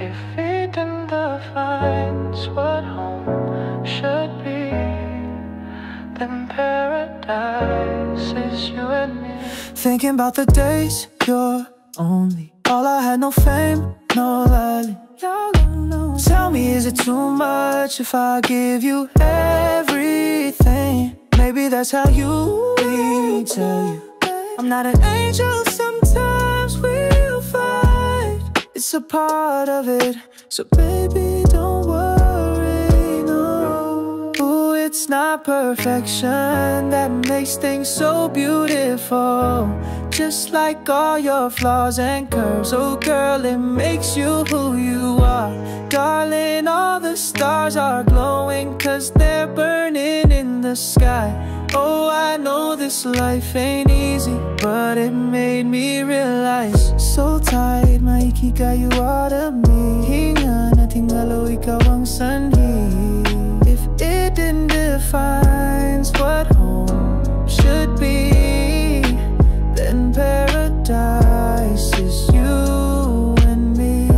If Eden defines what home should be, then paradise is you and me. Thinking about the days you're only all I had, no fame, no lolly. Tell me, is it too much if I give you everything? Maybe that's how you need me. Tell you I'm not an angel, sometimes we'll fight. It's a part of it, so baby don't worry, no. Ooh, it's not perfection that makes things so beautiful. Just like all your flaws and curves, oh girl, it makes you who you are. Darling, all the stars are glowing 'cause they're burning in the sky. Oh, I know this life ain't easy, but it made me realize. So tight, maikigayo to me. Hinga nating lalo, ikaw ang sanhi. If it didn't defines what home should be, then paradise is you and me.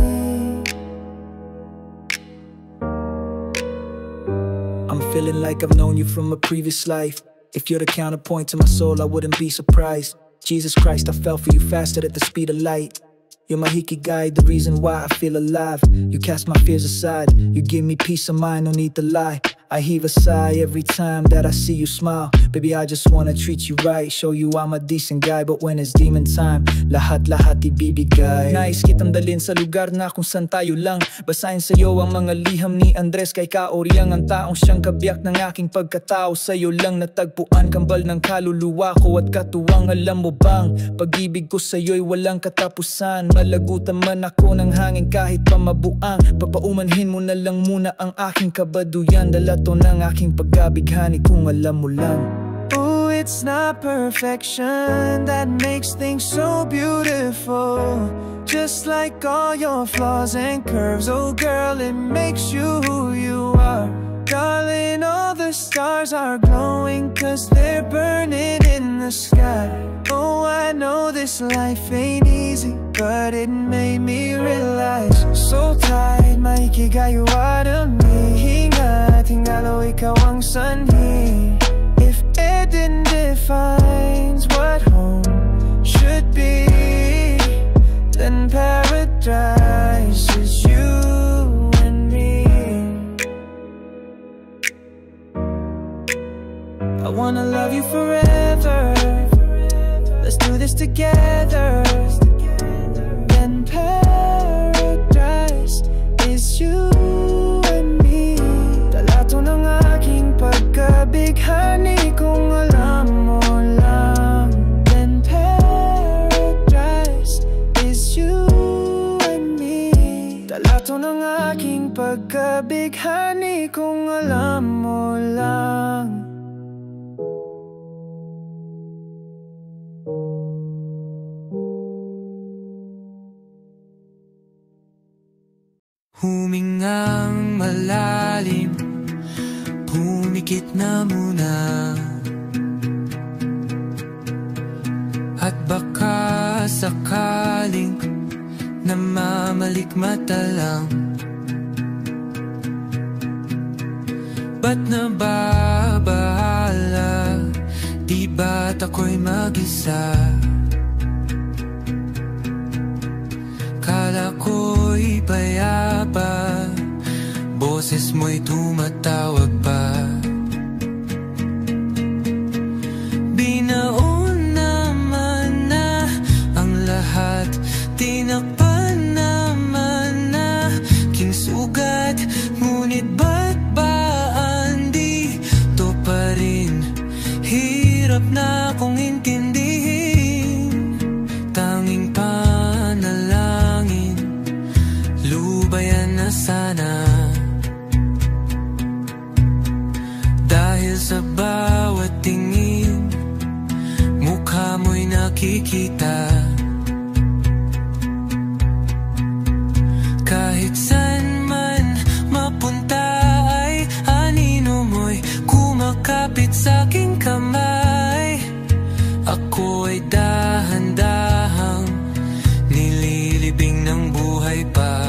I'm feeling like I've known you from a previous life. If you're the counterpoint to my soul, I wouldn't be surprised. Jesus Christ, I fell for you faster at the speed of light. You're my hikigai, the reason why I feel alive. You cast my fears aside, you give me peace of mind, no need to lie. I heave a sigh every time that I see you smile. Baby, I just wanna treat you right, show you I'm a decent guy. But when it's demon time, lahat-lahat ibibigay. Nais kitang dalhin sa lugar na kung saan tayo lang. Basahin sa'yo ang mga liham ni Andres kay Kaoriang. Ang taong siyang kabiyak ng aking pagkatao, sa'yo lang natagpuan. Kambal ng kaluluwa ko at katuwang. Alam mo bang, pag-ibig ko sa'yo'y walang katapusan. Malagutan man ako ng hangin kahit pa mabuang. Papaumanhin mo na lang muna ang aking kabaduyan. Dala to ng aking pagkabighani kung alam mo lang. Ooh, it's not perfection that makes things so beautiful. Just like all your flaws and curves, oh girl, it makes you who you are. Darling, all the stars are glowing 'cause they're burning in the sky. Oh, I know this life ain't easy, but it made me realize. So tight, maikigayo to me. Hinga nating lalo, ikaw ang sanhi. If Eden defines what home should be, then paradise is you and me. I wanna love you forever. Let's do this together. Then paradise is you and me. Dala to ng aking pagkabighani kung alam mo lang. Then paradise is you and me. Dala to ng aking pagkabighani kung alam mo lang. Humingang malalim, pumikit na muna. At baka sakaling namamalikmata lang. Ba't nababahala? Di ba't ako'y mag-isa? Kala ko'y payapa, boses mo'y tumatawag pa. Binaon naman na ang lahat, tinakpan naman na king sugat. Ngunit ba't ba andito pa rin? Hirap na akong intindihin. Tanging panalangin, lubayan na sana. Dahil sa bawat tingin, mukha mo'y nakikita. Kahit saan man mapunta ay anino mo'y kumakapit sa'king kamay. Ako ay dahan-dahang nililibing ng buhay pa.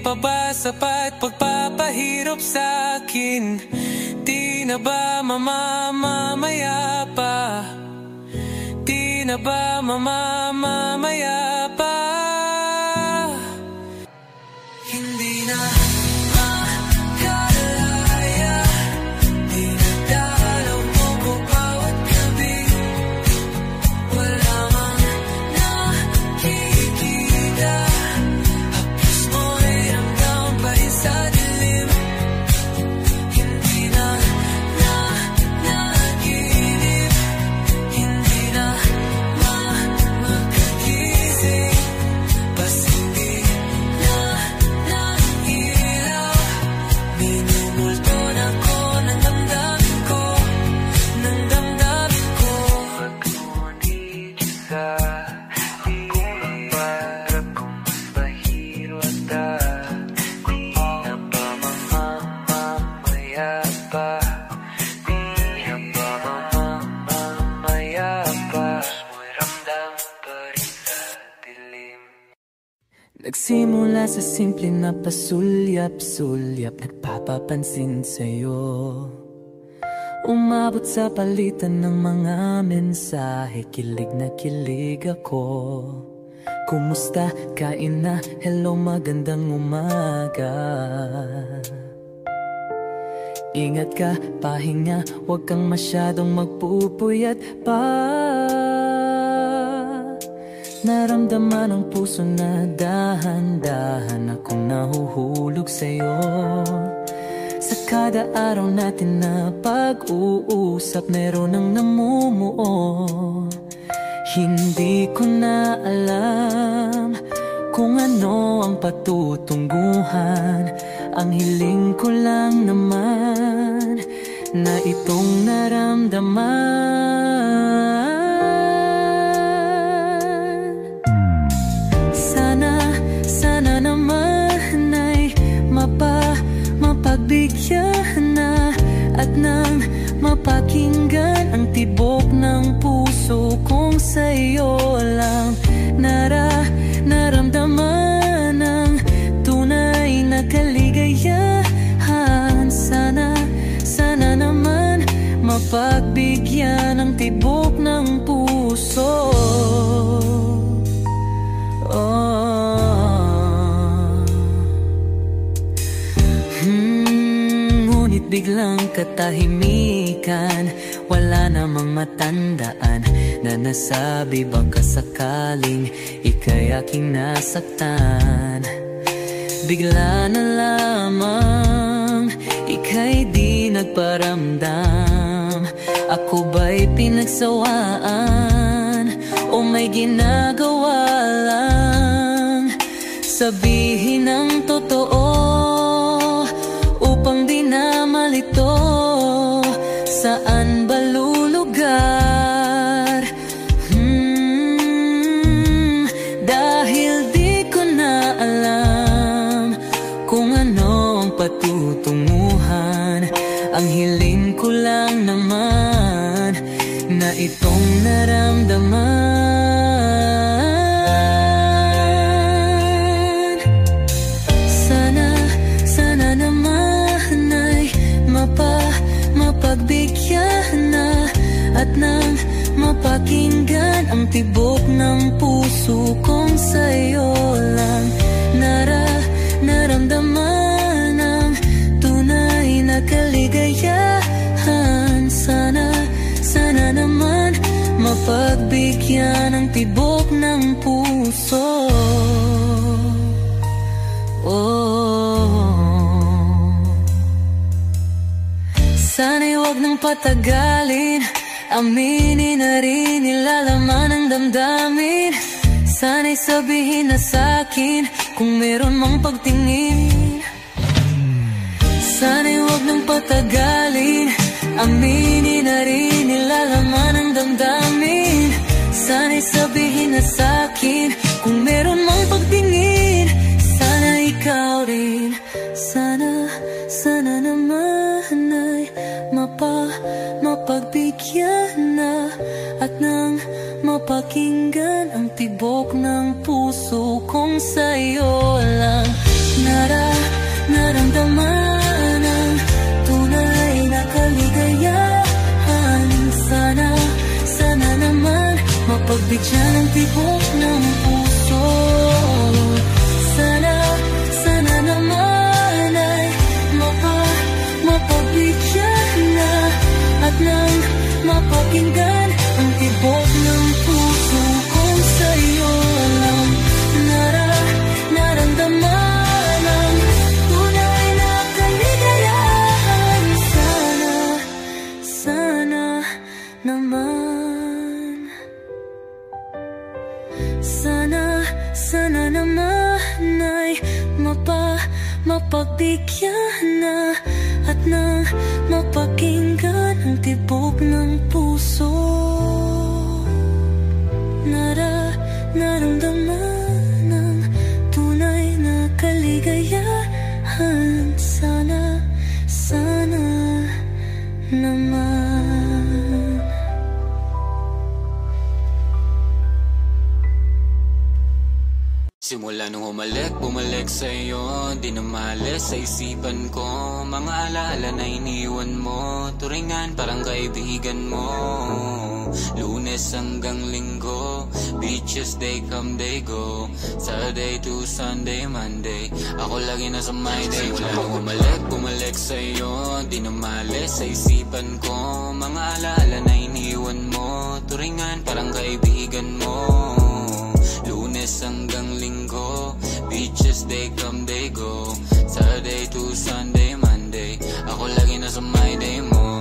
pa ba sapat pagpapahirap sa'kin? Di na ba mamamaya pa? Di na ba mamamaya pa? Hindi na makalaya, di na dalaw mo ko bawat gabi. Wala mang nakikita, hapos mo'y ramdam pa rin sa dilim. Hindi na naginip, hindi na makagising. Bas hindi na ilaw, minumulto na ko ng damdamin ko, ng damdamin ko. Pag-ngunit sa dilim, para kung mas mahirap na, di na ba mamamaya pa? Di na ba mamamaya pa? Mo'y ramdam pa rin sa dilim. Nagsimula sa simple na pasulyap-sulyap, nagpapapansin sa'yo. Umabot sa palitan ng mga mensahe, kilig na kilig ako. Kumusta? Kain na? Hello, magandang umaga. Ingat ka, pahinga, huwag kang masyadong magpupuyat pa. Naramdaman ang puso na dahan-dahan akong nahuhulog sa'yo. Sa kada araw natin na pag-uusap, meron ang namumuo. Hindi ko na alam kung ano ang patutunguhan. Ang hiling ko lang naman na itong naramdaman. Sana naman ay mapagbigyan na at nang mapakinggan ang tibok ng puso kong sa'yo lang naramdaman ang tunay na kaligayahan. Sana naman mapagbigyan ang tibok ng puso. Ngunit biglang katahimikan, wala namang matandaan na nasabi baka sakaling ika'y aking nasaktan. Bigla na lamang ika'y di nagparamdam. Ako ba'y pinagsawaan o may ginagawa lang? Sabihin ang totoo upang di na malito. Saan ba lulugar? Dahil di ko na alam kung ano ang patutunguhan. Ang hiling ko lang naman na itong naramdaman. Sana naman ay mapagbigyan na at nang mapakinggan ang tibok ng puso kong sa'yo lang naramdaman ang tunay na kaligayahan. Sana naman mapagbigyan ang tibok ng puso. Sana'y huwag nang patagalin, aminin na rin nilalaman ang damdamin. Sana'y sabihin na sa'kin kung meron mang pagtingin. Sana'y huwag nang patagalin, aminin na rin nilalaman ang damdamin. Sana'y sabihin na sa'kin kung meron mang pagtingin. Sana ikaw rin, sana naman ay mapagbigyan na at nang mapakinggan ang tibok ng puso kong sa'yo lang Mapagbigyan ang tibok ng puso. Sana, sana naman ay mapagbigyan na at nang mapakinggan ang tibok ng puso kung sa'yo lang naramdaman ang tunay na kaligayahan. Sana, sana naman. Sana, sana naman ay mapagbigyan na at nang mapakinggan ang tibok ng puso. Naramdaman ang tunay na kaligayahan. Sana, sana naman. Simula nung bumalik sa'yo, di na maalis sa isipan ko. Mga alaala na iniwan mo, turingan parang kaibigan mo. Lunes hanggang Linggo, beaches they come they go. Saturday to Sunday, Monday, ako lagi nasa my day. Simula nung bumalik sa'yo, di na maalis sa isipan ko. Mga alaala na iniwan mo, turingan parang kaibigan mo. Lunes hanggang Linggo, beaches they come they go. Saturday to Sunday, Monday, ako lagi nasa my day mo.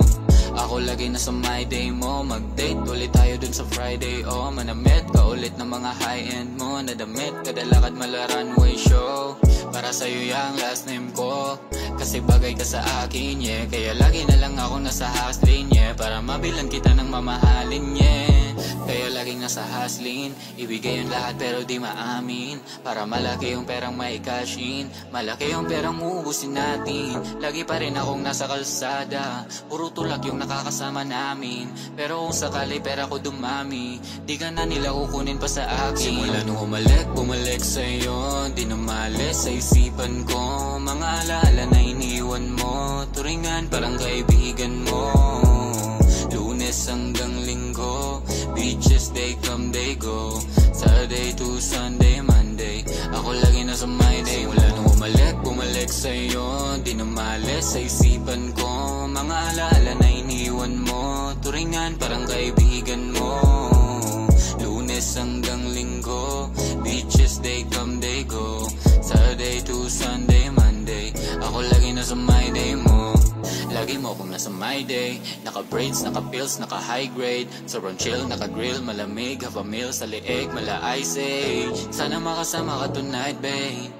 Ako lagi nasa my day mo. Mag-date ulit tayo dun sa Friday. Oh, manamit ka ulit ng mga high-end mo. Nadamit, kadalakad mala runway show. Para sa'yo yung last name ko, kasi bagay ka sa akin, yeah. Kaya lagi na lang ako nasa hustling, yeah. Para mabilan kita ng mamahalin, yeah. Kaya laging nasa hustling, ibigay yung lahat pero di maamin. Para malaki yung perang may cash in, malaki yung perang uubusin natin. Lagi pa rin akong nasa kalsada, puro tulak yung nakakasama namin. Pero kung sakali pera ko dumami, di ka na nila kukunin pa sa akin. Simula nung bumalik sa'yo, di na maalis sa isipan ko. Mga alaala na iniwan mo, turingan parang kaibigan mo. Lunes hanggang Linggo, beaches they come they go. Saturday to Sunday, Monday, ako lagi nasa my day. Simula nung bumalik sa'yo, di na maalis sa isipan ko. Mga alaala na iniwan mo, turingan parang kaibigan mo. Lunes hanggang Linggo, beaches they come they go. Saturday to Sunday, Monday, ako lagi nasa my day mo. Lagi mo akong nasa my day. Naka-braids, naka-pills, naka-high grade. Sobrang chill, naka-grill, malamig. Half a meal sa liig, mala ice age. Sana makasama ka tonight, babe.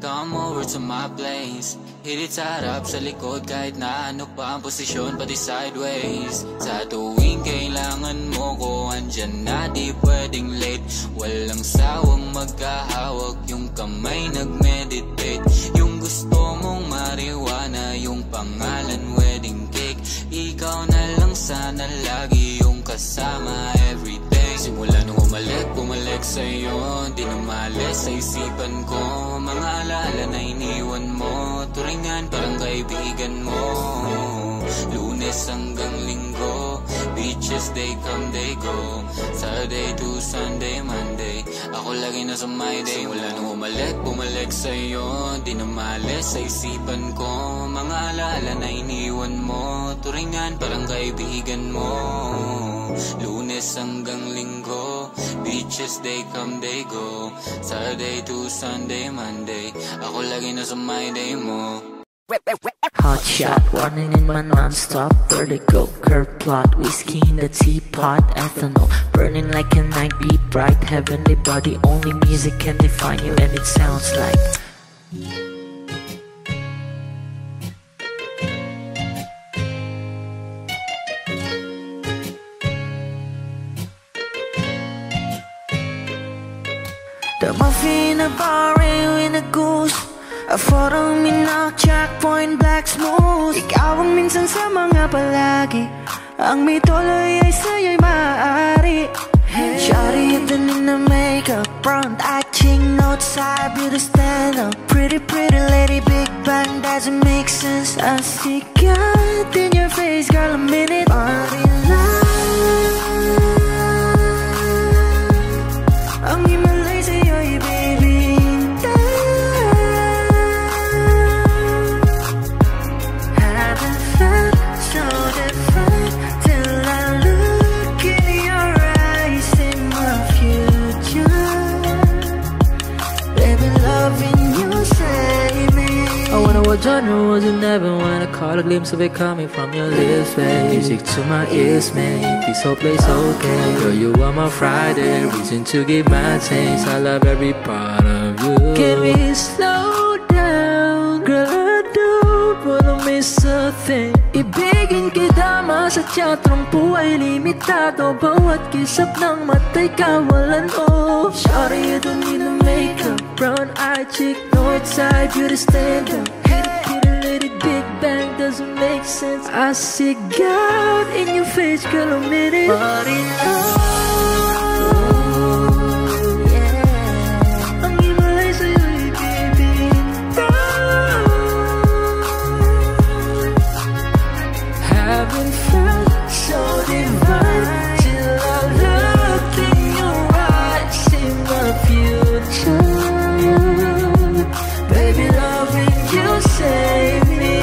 Come over to my place. Hit it sa harap, sa likod, kahit na ano pa ang posisyon, pati sideways. Sa tuwing kailangan mo ko, andyan na, di pwedeng late. Walang sawang magkahawak, yung kamay nagmeditate. Yung gusto mong marijuana, yung pangalan wedding cake. Ikaw na lang sana lagi yung kasama everyday. Simula nung bumalik sa'yo, di na maalis sa isipan ko. Mga alaala na iniwan mo, turingan parang kaibigan mo. Lunes hanggang Linggo, beaches they come they go. Saturday to Sunday, Monday, ako lagi nasa my day. Simula nung bumalik sa'yo, di na maalis sa isipan ko. Mga alaala na iniwan mo, turingan parang kaibigan mo. Lunes hanggang Linggo, beaches they come they go. Saturday to Sunday, Monday, ako lagi nasa my day mo. Hot shot, running in my non-stop vertigo. Curve plot, whiskey in the teapot. Ethanol, burning like a night. Be bright, heavenly body. Only music can define you, and it sounds like the muffin, a bar, in a goose. A photo, minok, checkpoint, black smooth. Ikaw ang minsan sa mga palagi. Ang may tuloy ay sa'yo'y maaari. Shawty, you've been in the makeup, front acting, outside, beauty stand up. Pretty, pretty lady, big bang, doesn't make sense. I see God in your face, girl, a minute. Body light. loving you save me. I wonder what genre was in heaven when I caught a glimpse of it coming from your lips, babe. Music to my ears, man, this whole place okay. Girl, you are my Friday, reason to give my thanks. I love every part of you. Can we slow down? Girl, I don't wanna miss a thing. Ibigin kita masadya, trangpo ay limitado. Bawat kisap ng mata'y kawalan mo. Sorry, you don't need no makeup. Brown-eyed chick, north side, you to stand up. Hit it, let it, big bang, doesn't make sense. I see God in your face, girl, I'm in it. But in love, yeah, ang ibalay sa'yo'y bibitaw. Haven't felt so divine till I look in your eyes, see my future. Baby, loving you save me.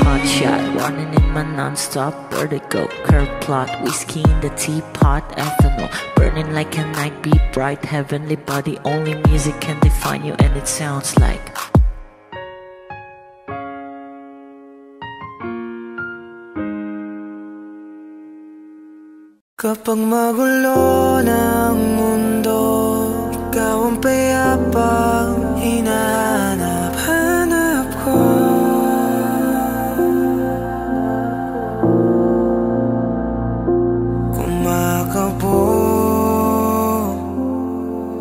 Hot shot, running in my non-stop vertigo. Curve plot, whiskey in the teapot, ethanol burning like a night, be bright, heavenly body. Only music can define you, and it sounds like kapag magulo ng mundo, ikaw ang payapang hinahanap-hanap ko. Kumakabo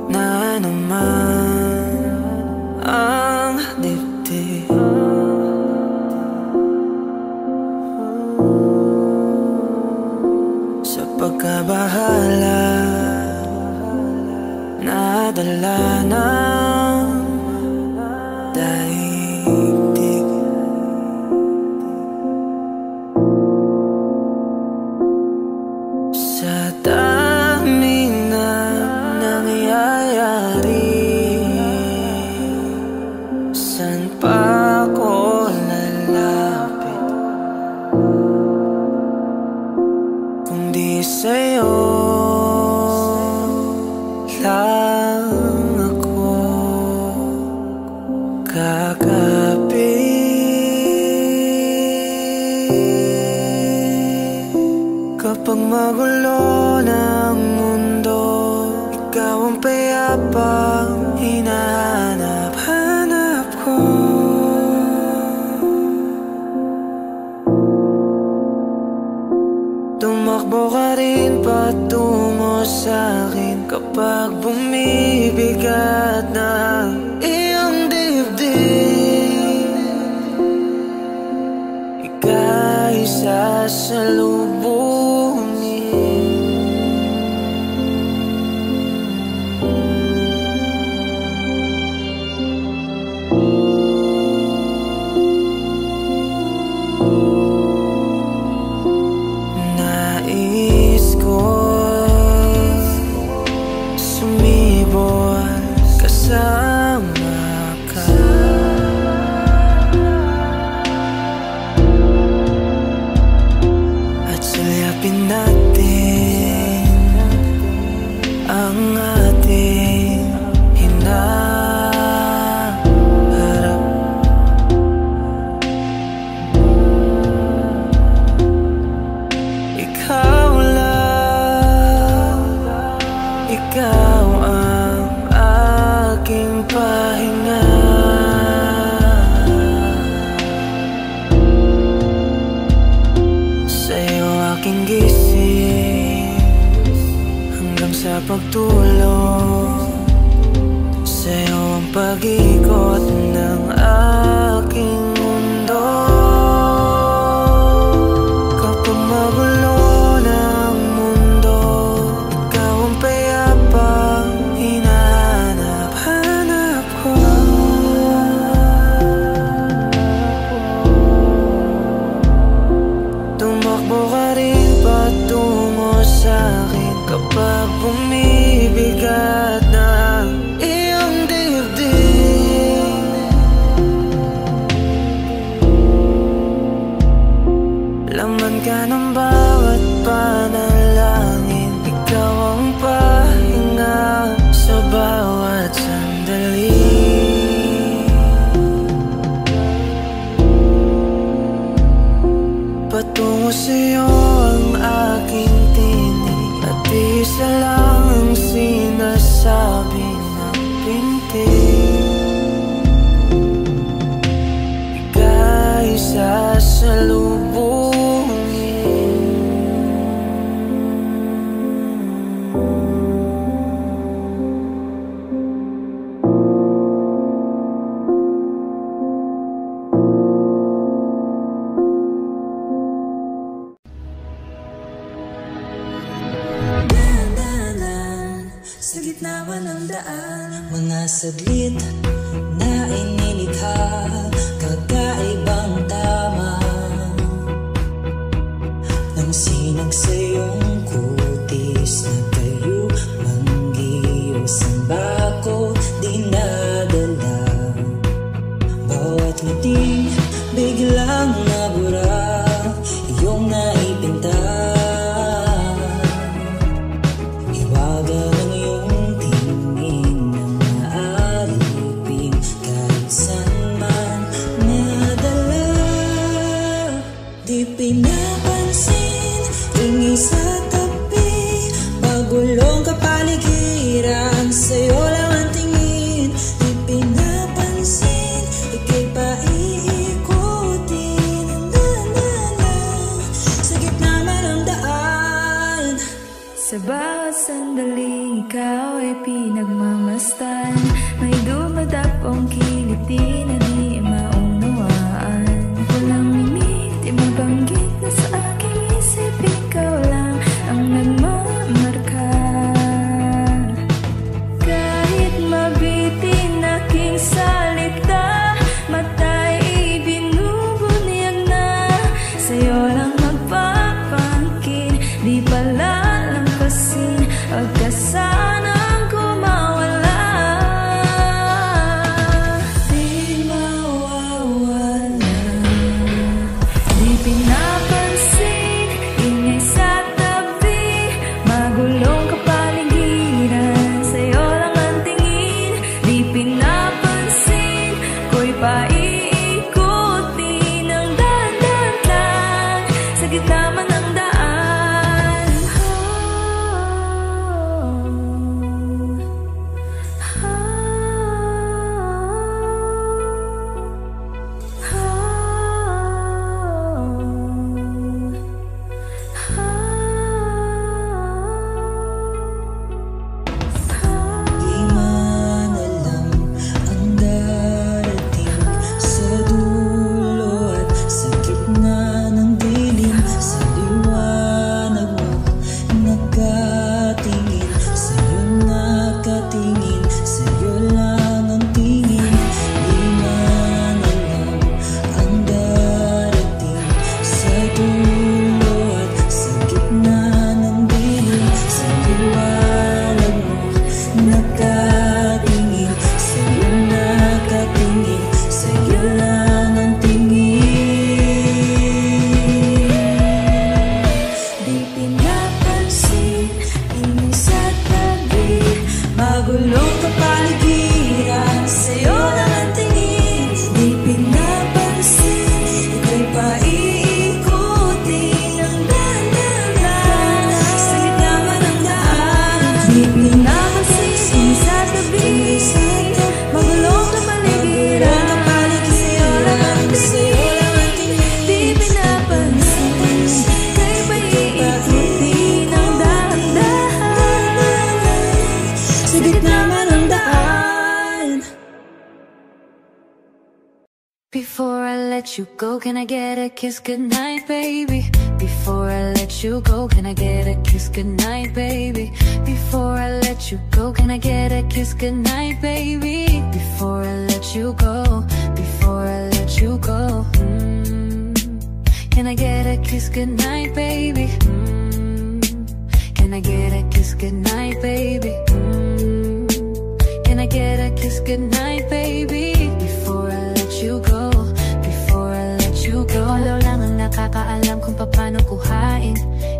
na naman ang dibdib. Sa pagkabahala, nadala ng daigdig. Sa daming na nangyayari, saan pa ako lalapit kundi sa'yo lang ako kakapit. Kapag magulo ng mundo, ikaw ang payapang hinahanap-hanap ko. Tumakbo ka rin patungo sa'kin kapag bumibigat na iyong dibdib. Ika'y sasalubungin. Nais ko sumibol kasama ka. At sulyapin natin ang ating hinaharap. Ikaw lang, ikaw ang aking pahinga. Sa'yo aking gising hanggang sa pagtulog. Sa'yo ang pag-ikot ng aking mundo. Kapag magulo ng mundo, ikaw ang payapang hinahanap-hanap ko. Tumakbo ka rin patungo sa'kin kapag bumibigat na iyong dibdib. saglit na inilikha, kakaibang tama ng sinag sa iyong kutis na tayo manggiyos ang bako dinadala. Bawat ngiting biglang nabura, iyong naipinta. Iwaga ng iyong tingin ng maalipin, kahit saan man nadala. Di pinapansin, ingay sa tabi, magulong kapaligiran, sa'yo lang ang tingin. Di pinapansin, ika'y paiikutin ang daan sa gitna man ng daan. Sa bawat sandaling ikaw ay pinagmamastan, may dumadapong kiliti na di maunawaan. Walang mimik, di mabanggit na sa aking isip, ikaw lang ang nagmamarka. Kahit mabitin aking salita, mata'y binubunyag na, sa'yo lang magpapangkin, di pala lampasin, wag ka sanang kumawala. Di mawawala, di pinapansin, ingay sa tabi, magulong kapaligiran, sa'yo lang ang tingin. Di pinapansin, ko'y paiikutin ang daan-daan lang sa gitna man ng daan. Di man alam ang darating sa dulo at sa gitna ng dilim, sa liwanag mo nakatingin, sa'yo nakatingin, sa'yo lang ang tingin. Di man alam ang darating sa dulo at sa gitna ng dilim, sa liwanag mo nakatingin, sa'yo nakatingin, sa'yo lang ang tingin. Di pinapansin, ingay sa tabi, magulong kapaligiran, sa'yo lang ang tingin. Di pinapansin, ika'y paiikutin ang daan-daan sa gitna man ng daan. Di pinapansin, ingay sa tabi, magulong kapaligiran, sa'yo lang ang tingin. Di pinapansin, ika'y paiikutin ang daan-daan sa gitna man ng daan. Before I let you go, can I get a kiss goodnight, baby? Before I let you go, can I get a kiss goodnight, baby? Before I let you go, can I get a kiss goodnight, baby? Before I let you go, before I let you go, can I get a kiss goodnight, baby? Can I get a kiss goodnight, baby? Can I get a kiss goodnight, baby? Before I let you go, before I let you go. Ikaw lang ang nakakaalam kung paano kuhain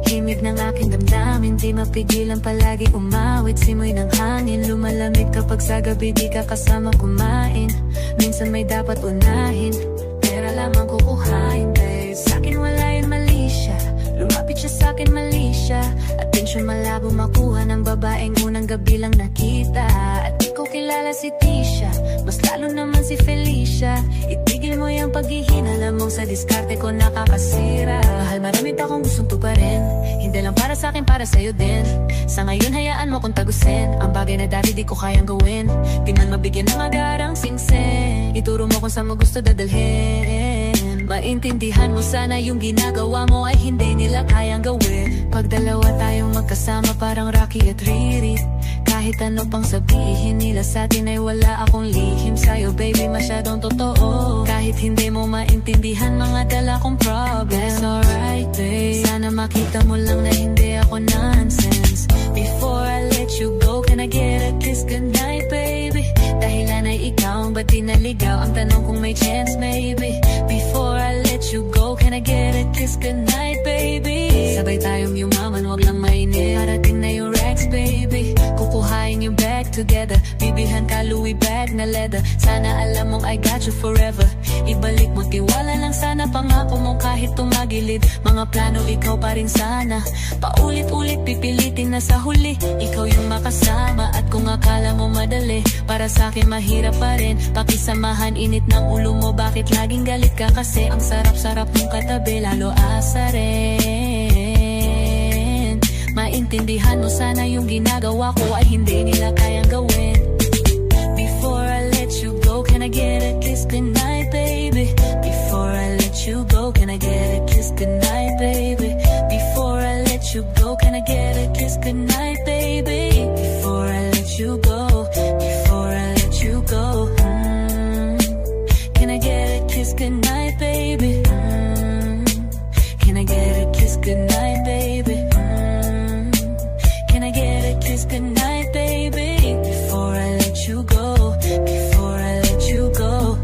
himig ng aking damdamin, di mapigilan palagi umawit. Simoy ng hangin, lumalamig kapag sa gabi di ka kasama kumain. Minsan may dapat unahin, pera lamang kukuhain, babe. Sa'kin wala yun mali siya, lumapit siya sa'kin mali siya. Atensyon malabo makuha ng babaeng unang gabi lang nakita. At di ko kilala si Tisha, mas lalo naman si Felicia. Itigil mo yung paghihinala mong sa diskarte ko nakakasira. Mahal, marami pa akong gustong tuparin, hindi lang para sa'kin, para sa'yo din. Sa ngayon hayaan mo kong tagusin ang bagay na dati di ko kayang gawin. Di man mabigyan ng agarang singsing, ituro mo kung saan mo gusto dadalhin. Maintindihan mo sana yung ginagawa mo ay hindi nila kayang gawin. Pag dalawa tayong magkasama parang Rocky at Riri, kahit Kahit ano pang sabihin nila sa'tin ay wala akong lihim sa'yo, baby, masyadong totoo. Kahit hindi mo maintindihan mga dala kong problem. That's alright, babe. Sana makita mo lang na hindi ako nonsense. Before I let you go, can I get a kiss goodnight, baby? Dahilan ay ikaw, ba't di naligaw? Ang tanong kung may chance, maybe. Before I let you go, can I get a kiss goodnight, baby? Sabay tayong yumaman, wag lang mainit. Parating na yung Rex, baby. Kukuhain yung bag together. Bibilhan ka Louis bag na leather. Sana alam mong I got you forever. Ibalik mo tiwala lang sana. Pangako mong kahit tumagilid, mga plano ikaw pa rin sana. Paulit-ulit pipilitin na sa huli ikaw yung makasama. At kung akala mo madali, para sa'kin mahirap pa rin. Pakisamahan init ng ulo mo, bakit laging galit ka? Kasi ang sarap-sarap mong katabi, lalo asa rin. Maintindihan mo sana yung ginagawa ko ay hindi nila kayang gawin. Before I let you go, can I get a kiss goodnight, baby? Before I let you go, can I get a kiss goodnight, baby? Before I let you go, can I get a kiss goodnight, baby? Before I let you go, before I let you go, can I get a kiss goodnight, baby? Can I get a kiss goodnight, baby? Can I get a kiss goodnight, baby? Before I let you go, before I let you go.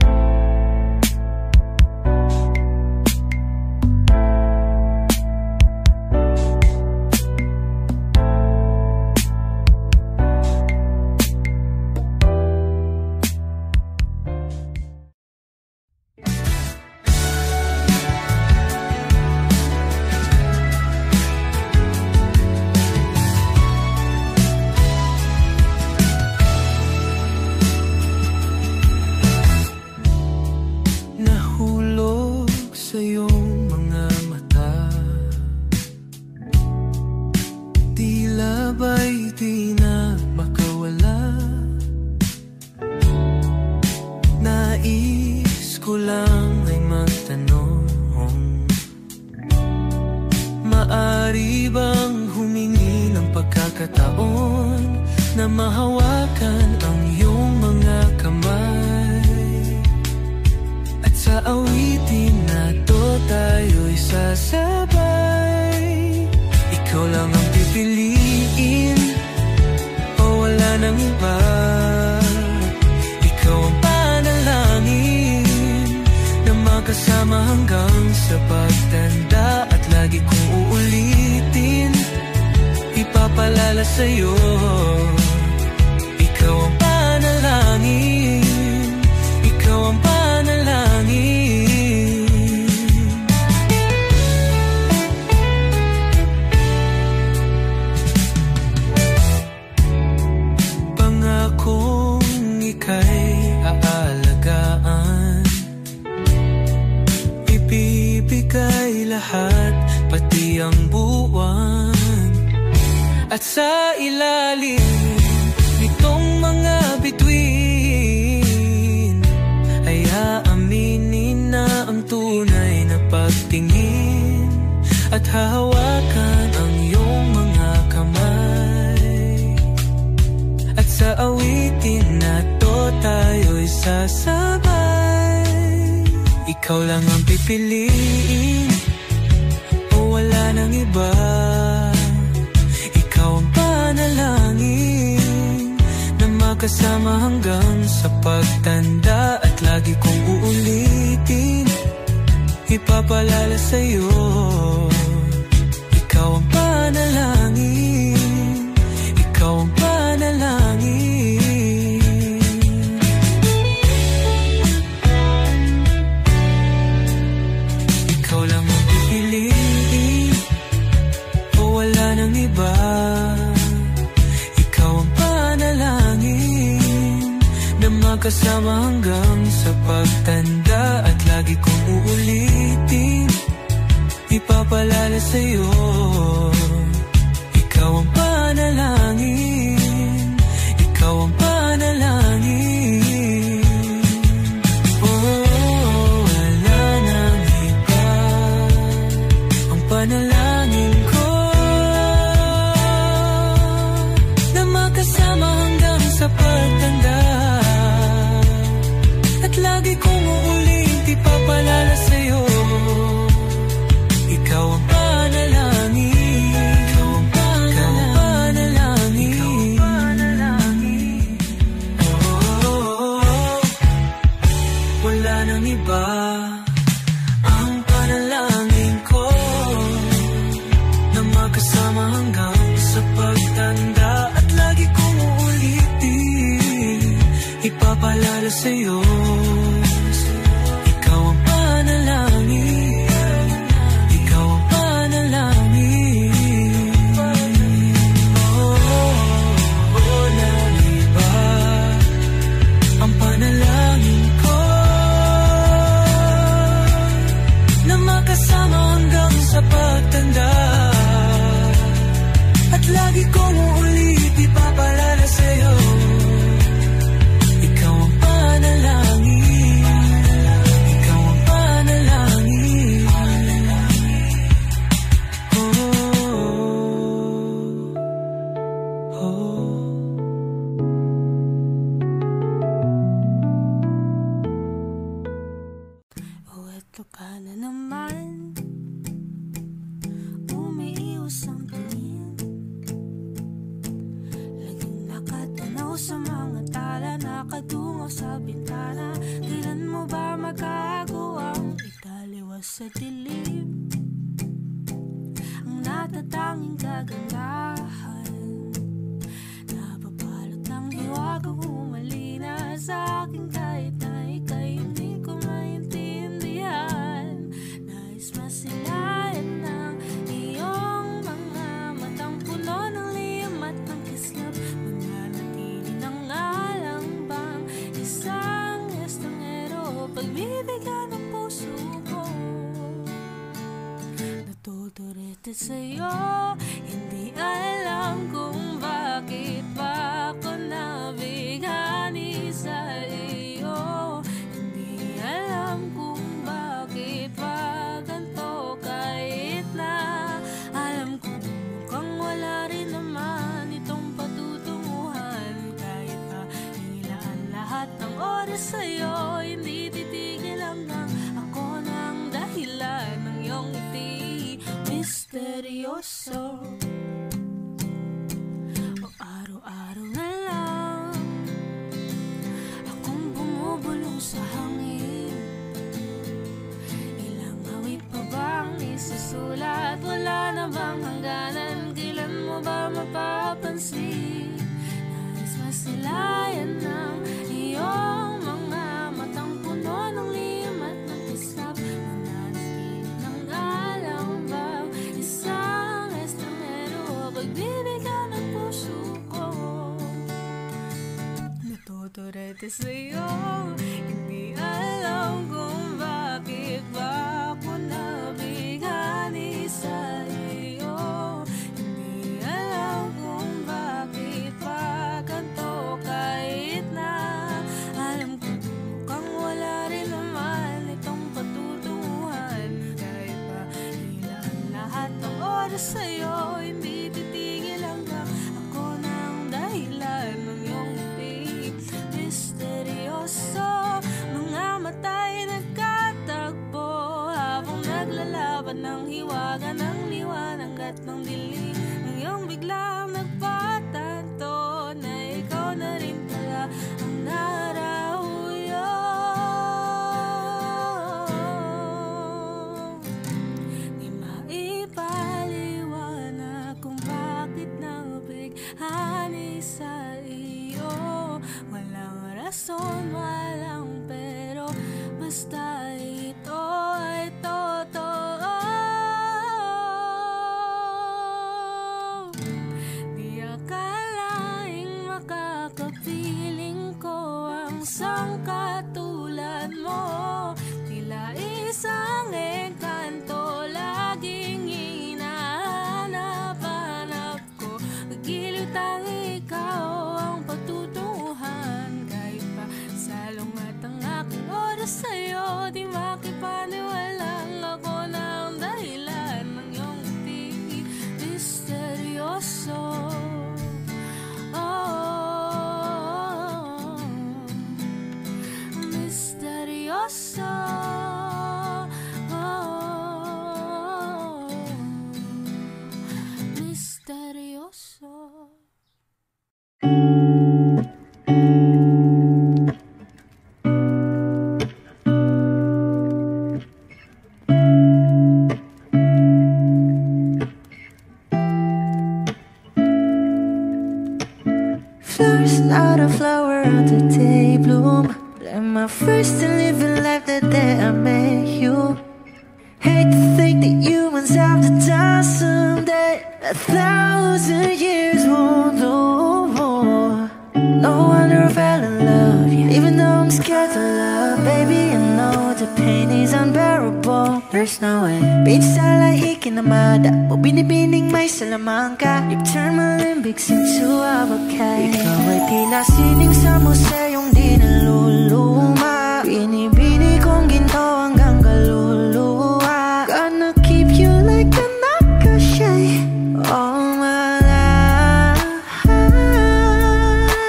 Ikaw lang ang pipiliin, o wala nang iba. Ikaw ang panalangin na makasama hanggang sa pagtanda. At lagi kong uulitin, ipapalala sa'yo. Ikaw ang panalangin, ikaw ang panalangin. Kasama hanggang sa pagtanda. At lagi kong uulitin, ipapalala sa'yo. Ikaw ang panalangin, ikaw ang panalangin. Oh, wala nang iba. Ang panalangin ko na makasama iba. Ang panalangin ko na magkasama hanggang sa pagtanda, at lagi kong uulitin, ipapalala sa'yo. Ikaw ang panalangin, ikaw ang panalangin. Oh, nag-iba ang panalangin ko na makasama hanggang sa pagtanda, at lagi kong uulit ipapalala sa'yo. Ikaw ang panalangin, ikaw ang panalangin. Oh, oh. Oh, eto ka na naman, umiiwas ang tingin, laging nakatanaw sa mga tala, nakadungaw sa bintana. Kailan mo ba magagawang italiwas sa dilim ang natatanging kagandahan? Napabalot ng hiwaga, humalina sa akin kahit na ika'y hindi ko maintindihan. Nais masilayan ng iyong mga matang puno ng liyam at ng kislap. Mananatili ng alang bang isang estranghero, pagbibigyan ng puso ko. Natuturete sa'yo, hindi alam kung bakit ba ako nabighani sa iyo. Hindi alam kung bakit ba ganito, kahit na alam ko mukhang wala rin naman itong patutunguhan. Kahit pa ilaan lahat ng oras sa'yo, hindi titigil hanggang ako ng dahilan ng iyong ngiti. Misteryoso, o araw-araw na lang akong bumubulong sa hangin. Ilang awit pa bang isusulat? Wala na bang hangganan? Kailan mo ba mapapansin? Nais masilayan ng iyong mga matang puno ng liyam at ng kislap. Mananatili ng alam bang isang estranghero, pagbibigyan ng puso ko. Natuturete sa'yo, hindi alam kung bakit ba ako nabighani sa iyo. Hindi alam kung bakit ba ganito, kahit na alam ko mukhang wala rin naman itong patutunguhan. Kahit pa ilan lahat ng oras sa'yo, hindi titigil hanggang ako ng dahilan ng iyong ngiti. Misteryoso, mga mata'y nagkatagpo habang naglalaban ng hiwaga ng liwanag at ng dilim. Ngayong biglang nagpatanto na ikaw na rin pala ang narahuyo. Di maipaliwanag kung bakit nabighani sa iyo. Walang rason, walang pero, basta ito ay totoo. Di akalaing makakapiling ko ang sangkatulad mo. Tila isang engkanto, laging hinahanap-hanap ko. Giliw tang ikaw ang patutunguhan. Kahit pa salong at ang aking oras sa'yo, di makipaniwalang ako ng dahilan ng iyong ngiti. Misteryoso, oh, misteryoso, oh, misteryoso. my first to live a life the day I met you. Hate to think that humans have to die someday. 1,000 years won't do more. No wonder I fell in love, yeah. Even though I'm scared to love, baby, I know the pain is unbearable. There's no way. Pinsala ikinamada mo binibining may salamangka. You've turned my limbics into avocado. Ikaw ay tila sining sa museyong di naluluma. Binibini kong ginto hanggang kaluluwa. Gonna keep you like a nakashay all my life.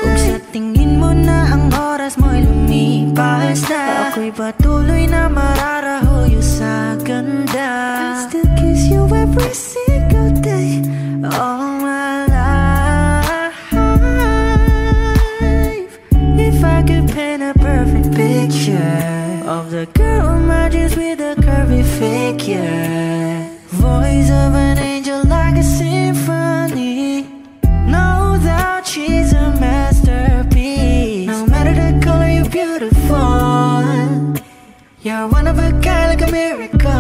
Kung sa tingin mo na ang oras mo'y lumipas na, ako'y patuloy na mararahuyo sa ganda. I still kiss you every single day all my life. If I could paint a perfect picture of the girl on my dreams with a curvy figure, voice of an angel like a symphony, no doubt she's a masterpiece. No matter the color, you're beautiful. You're one of a kind, like a miracle.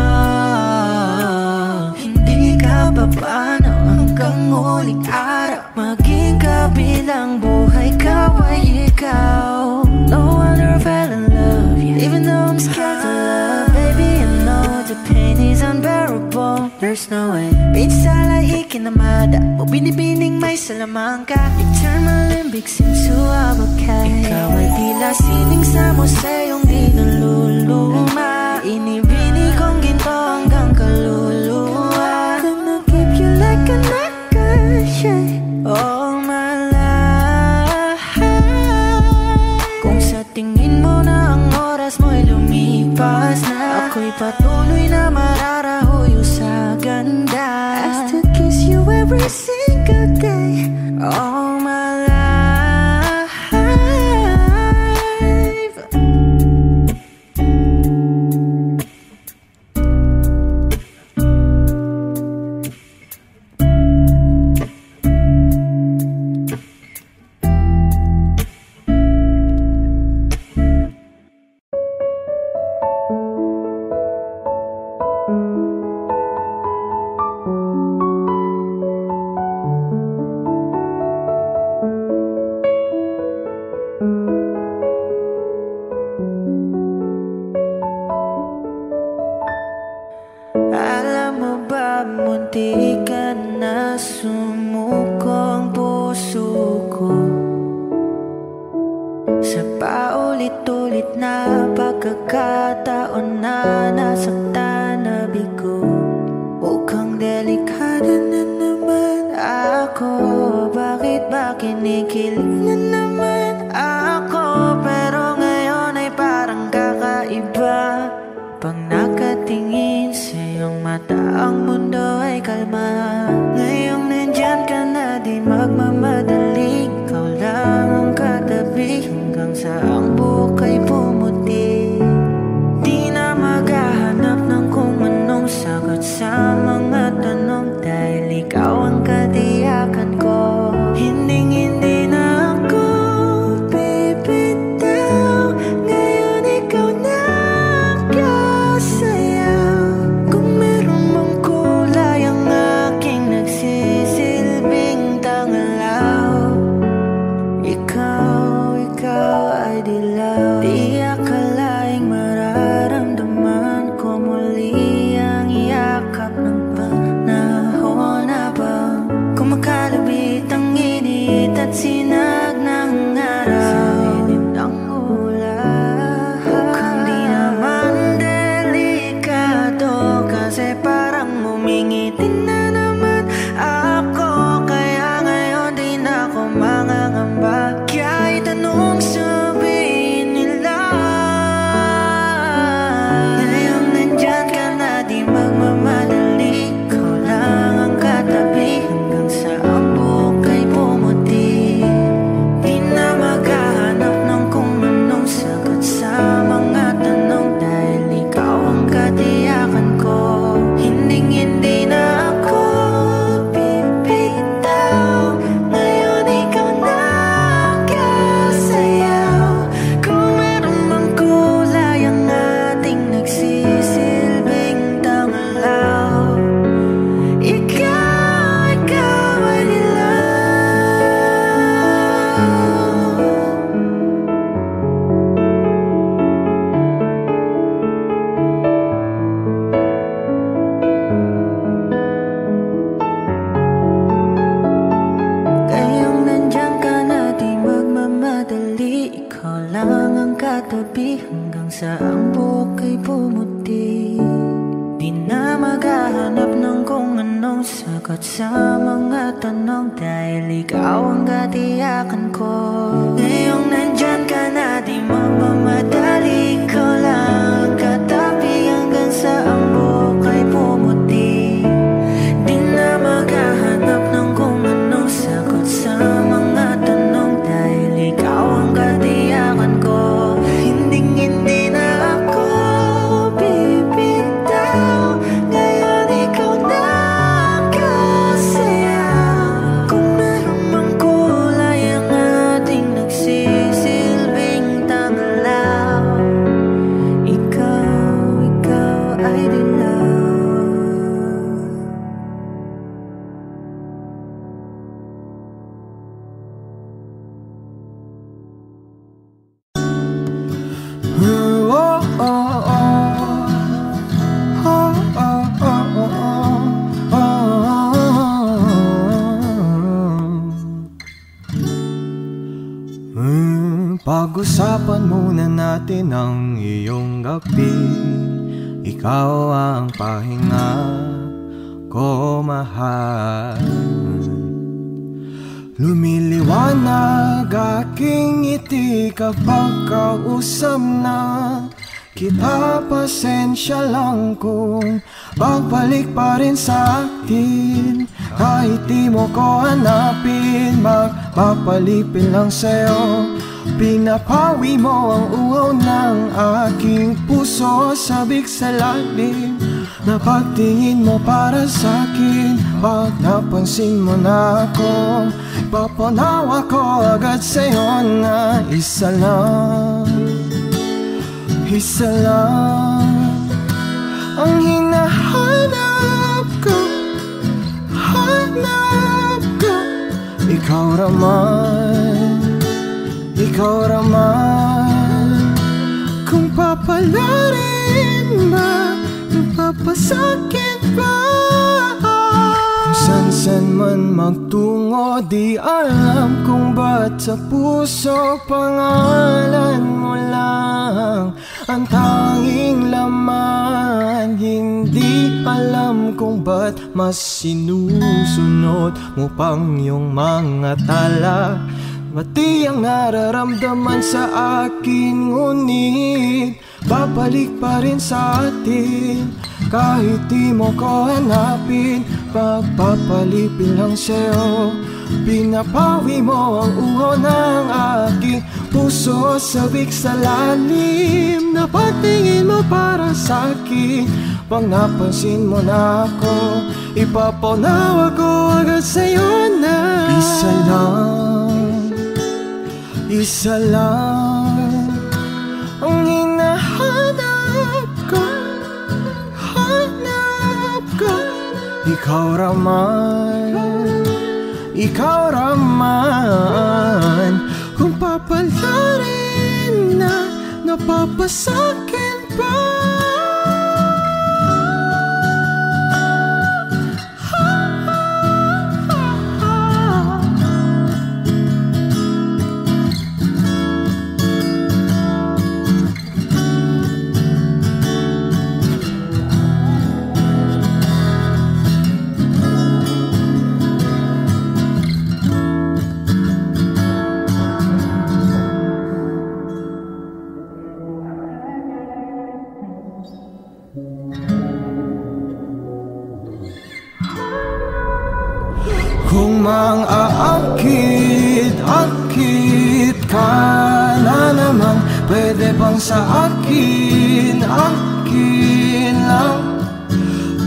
Hindi ka papano hanggang huling araw, maging kabilang buhay ka ay ikaw. No wonder I fell in love, yeah. Even though I'm scared to love, baby, I know the pain is unbearable. There's no way. Pinsala ikinamada mo binibining may salamangka. You turn my limbics into avocado. Ikaw ay tila sining sa museyong di naluluma. Inibini kong ginto hanggang kaluluwa. Gonna keep you like a nakashay all my life. Kung sa tingin mo na ang oras mo'y lumipas na, ako'y patuloy na mararahuyo sa ganda. I still kiss you every single day all my life. Alam mo ba, munti ka na sumuko ang puso ko sa paulit-ulit na pagkakataon na nasaktan na bigo. Mukhang delikado na naman ako. Bakit ba kinikilig na naman ako? Pero ngayon ay parang kakaiba. Pag nakatingin sa iyong mata, ang mundo ay kalma. Ngayong nandyan ka na, di magmamadali. Ikaw lang ang katabi hanggang sa ang buhok ay pumuti. Di na maghahanap ng kung anong sagot sa mga tanong, dahil ikaw ang katiyakan ko. Hinding-hindi na ako sa ang buhok ay pumuti. Di na maghahanap ng kung anong sagot sa mga tanong, dahil ikaw ang katiyakan ko. Ngayong nandyan ka na, di magmamadali, ko lang katabi hanggang sa ang buhok ay pumuti. Di na maghahanap ng kung anong sagot sa mga tanong, dahil ikaw ang katiyakan ko. Hindi na ako bibitaw, ngayon ikaw na kasaya. Kung meron mang kulay ang ating nagsisilbing tanglaw, ikaw ay dilaw. Pag-usapan muna natin ang iyong gabi. Ikaw ang pahinga ko, mahal. Lumiliwanag aking ngiti kapag kausap na kita. Pasensya lang kung pagbalik pa rin sa akin. Kahit di mo ko hanapin, magpapalipin lang sa'yo. Pinapawi mo ang uhaw ng aking puso, sabik sa lalim na pagtingin mo para sa'kin. Pag napansin mo na ako, papanawa ko agad sa'yo na isa lang ang hinahanap ko, hanap ko. Ikaw raman, kung papalarin ba, napapasakit ba? Kung san man magtungo, di alam kung ba't sa puso pangalan mo lang ang tanging laman. Hindi alam kung ba't mas sinusunod mo pang yung mga tala. Mati ang nararamdaman sa akin, ngunit babalik pa rin sa atin. Kahit di mo ko hanapin, pagpapalipin lang sa'yo. Pinapawi mo ang uhaw ng aking puso, sabik sa lalim na pagtingin mo para sa'kin. Pag napansin mo na ako, ipapanawa ko agad sa'yo na isa lang ang hinahanap ko, hanap ko. Ikaw raman, kung papalarin na, napapasakin pa. Kung mang-aakit ka na naman, pwede bang sa akin lang?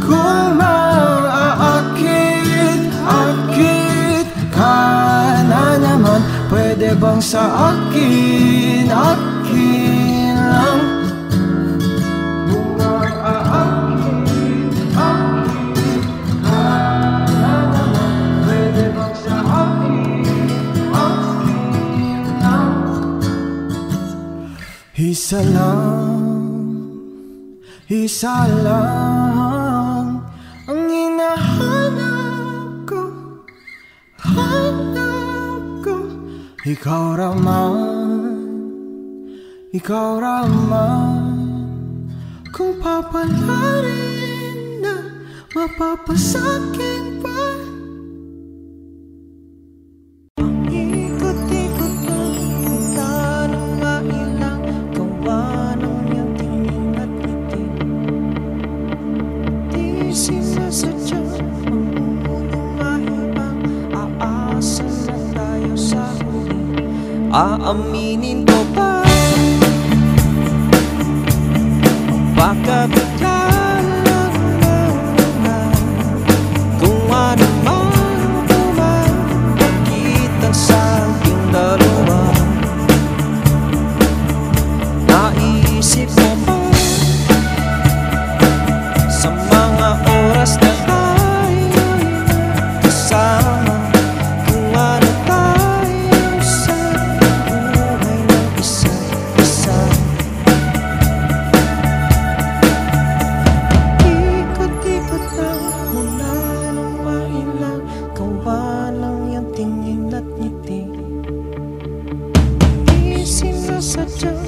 Kung mang-aakit ka na naman, pwede bang sa akin lang? Isa lang ang hinahanap ko, hanap ko. Ikaw raman papalarin na mapapasakin pa. Ang ikot-ikot na punta ng mailang gawa ng iyong tingin at ngiti. Di sinasadya ang unong mahibang aasa na tayo sa huli. Aaminin ko ba? Baka bigla lang naman kung ano man pumagitan sa ating dalawa. Naisip mo ba sa mga oras na tayo'y kasama kung ano tayo sa buhay ng isa't isa? Sadyang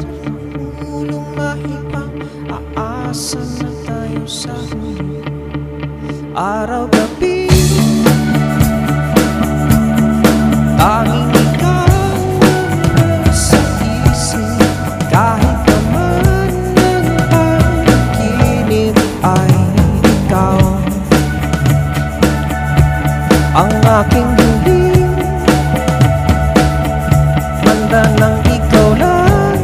ulong mahibang aasa na tayo sa huli. Araw-gabi tanging ikaw sa isip. Kahit naman ng panaginip ay ikaw ang aking hiling. Manda ng ikaw lang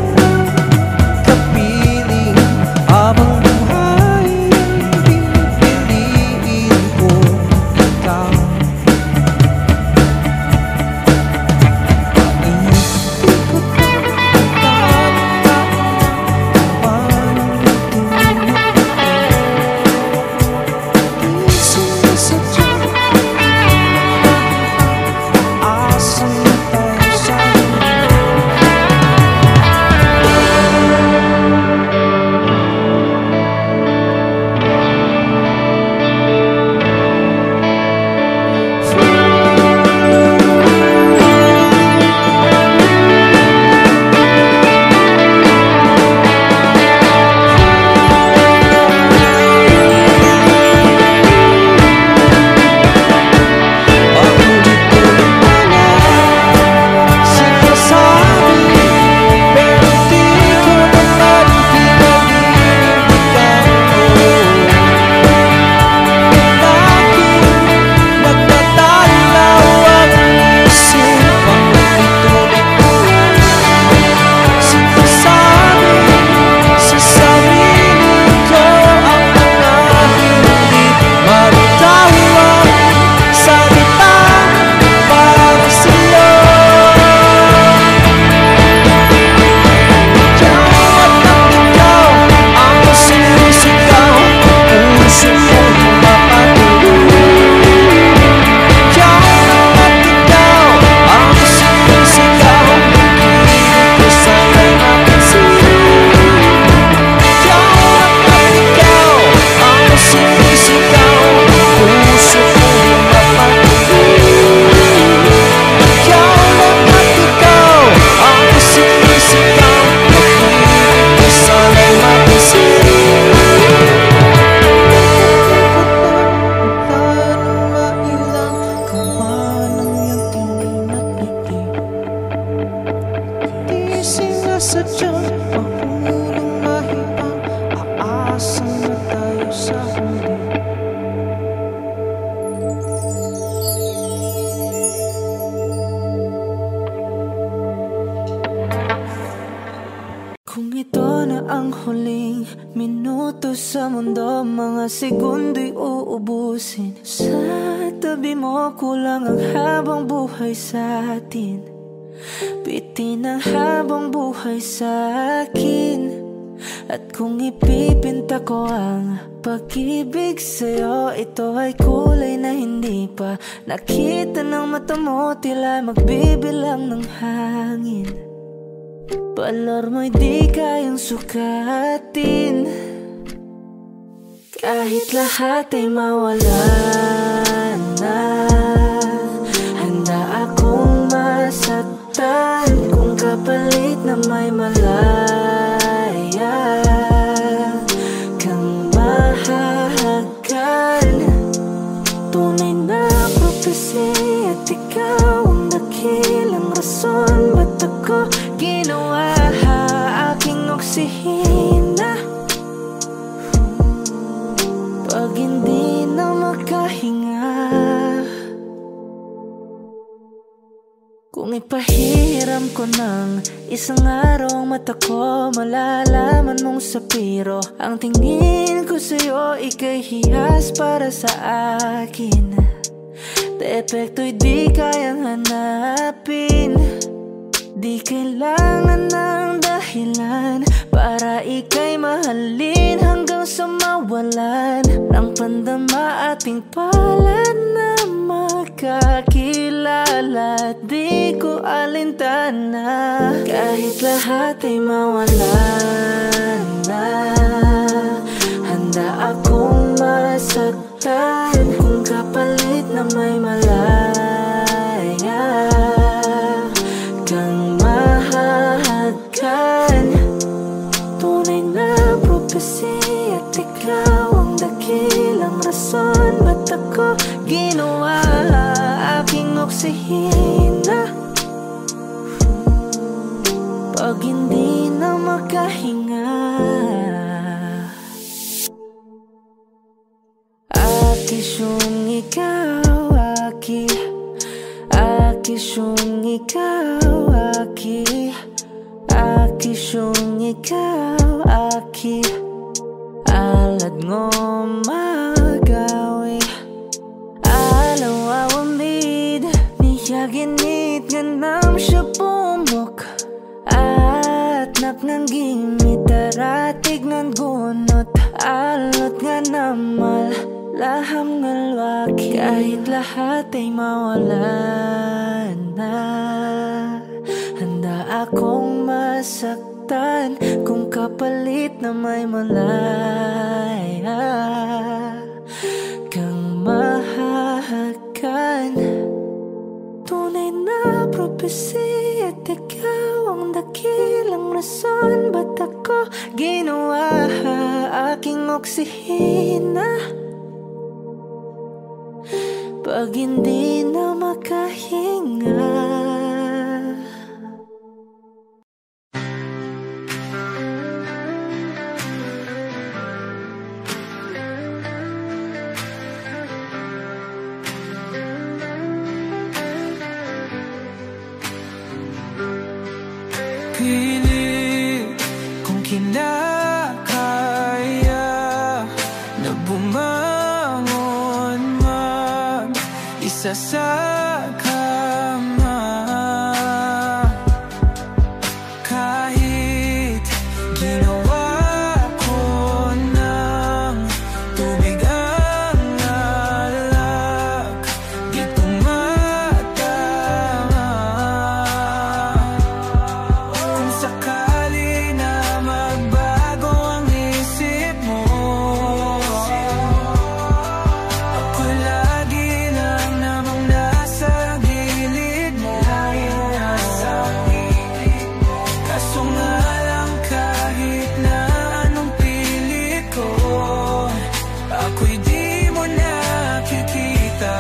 Kung ito na ang huling minuto sa mundo, mga segundo'y uubusin. Sa tabi mo kulang ang habang buhay sa atin. Bitin ang habang buhay sa akin. At kung ipipinta ko ang pag-ibig sa'yo, ito ay kulay na hindi pa nakita ng mata mo, tila magbibilang ng hangin. Balor mo'y di kayang sukatin, kahit lahat ay mawala na. Handa akong masaktan kung kapalit na may malaya kang Ipagpahiram ko ng isang araw mata ko, malalaman mong sapiro. Ang tingin ko sa'yo, ika'y hiyas para sa akin. Defekto'y di kayang hanapin. Di kailangan ng dahilan para ika'y mahalin hanggang sa mawalan ng pandama ating palad na magkakilala. Di ko alintana kahit lahat ay mawalan na. Handa akong masaktan kung kapalit na may malaya kang mahahagkan. Tunay na propesya at ikaw ang dakilang rason ba't ako ginawa aking oksihina. Pag hindi na makahinga, akisyong ikaw, aki. Akisyong ikaw, aki. Akisyong ikaw, aki. Alad ngo magawi alaw awamid niya ginit nga nam siya pumok at naknangging mitaratig ng gunot alot nga namal laham ng lwaki. Kahit lahat ay mawalan na, handa akong masaktan kung kapalit na may malaya kang mahahagkan. Tunay na propesya at ikaw ang dakilang rason ba't ako ginawa aking oksihina. Pag hindi na makahinga, pilit kung kinakaya na bumangon mag-isa sa kama. Kahit ginawa ko ng tubig ang alak, di tumatama. Kung sakali na magbago ang isip mo, ako'y lagi lang namang nasa gilid mo. Kaso nga lang kahit na anong pilit ko, ako'y di mo nakikita.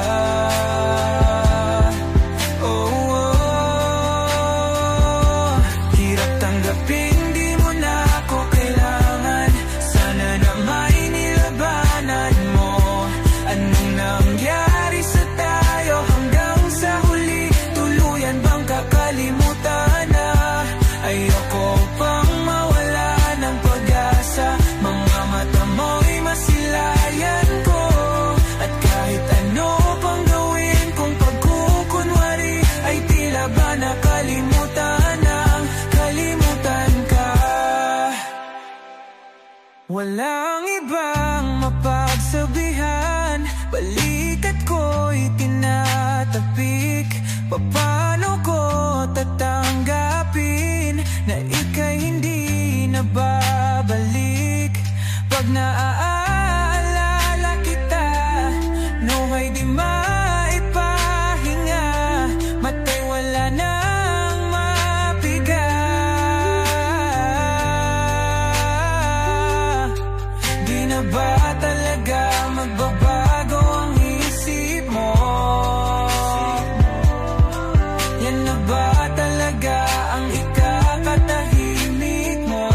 Hirap tanggapin, di mo na ako kailangan. Sana na may nilabanan mo. Anong nangyari sa tayo hanggang sa huli? Tuluyan bang kakalimutan na? Ayoko pang mawala ng pag-asa. Mga mata mo'y masilayan ko. At kahit ano pang gawin kung pagkukunwari, ay tila ba nakalimutan ang kalimutan ka. Walang ibang mapagsabihan, balikat ko'y tinatapik. Paano ko tatanggapin na ika'y hindi na babalik? Pag naaalala kita, nawa'y di maipahinga. Mata'y wala nang mapiga. Di na ba talaga magbabago ang isip mo? Yan na ba talaga ang ikakatahimik mo?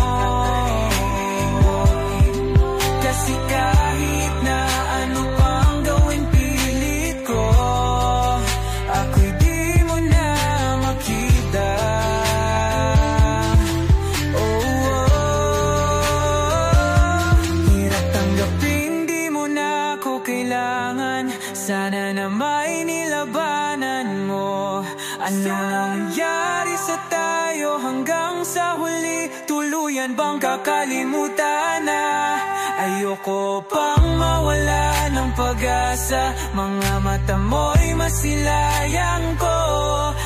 Kasi Ano nangyari sa tayo hanggang sa huli? Tuluyan bang kakalimutan na? Ayoko pang mawala ng pag-asa. Mga mata mo'y masilayang ko.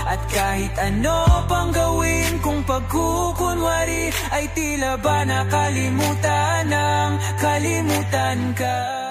At kahit ano pang gawin kung pagkukunwari, ay tila ba nakalimutan ng kalimutan ka.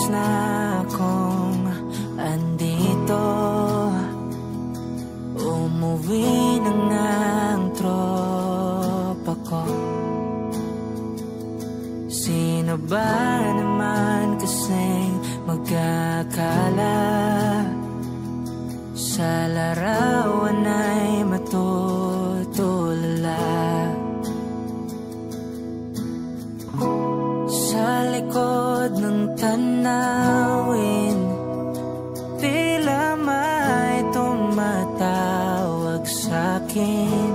oras na akong andito. Umuwi na nga ang tropa ko. Sino ba naman kasing magkakala sa larawan ay matutulala? Sa likod ng tanawin, tila may tumatawag sa'kin.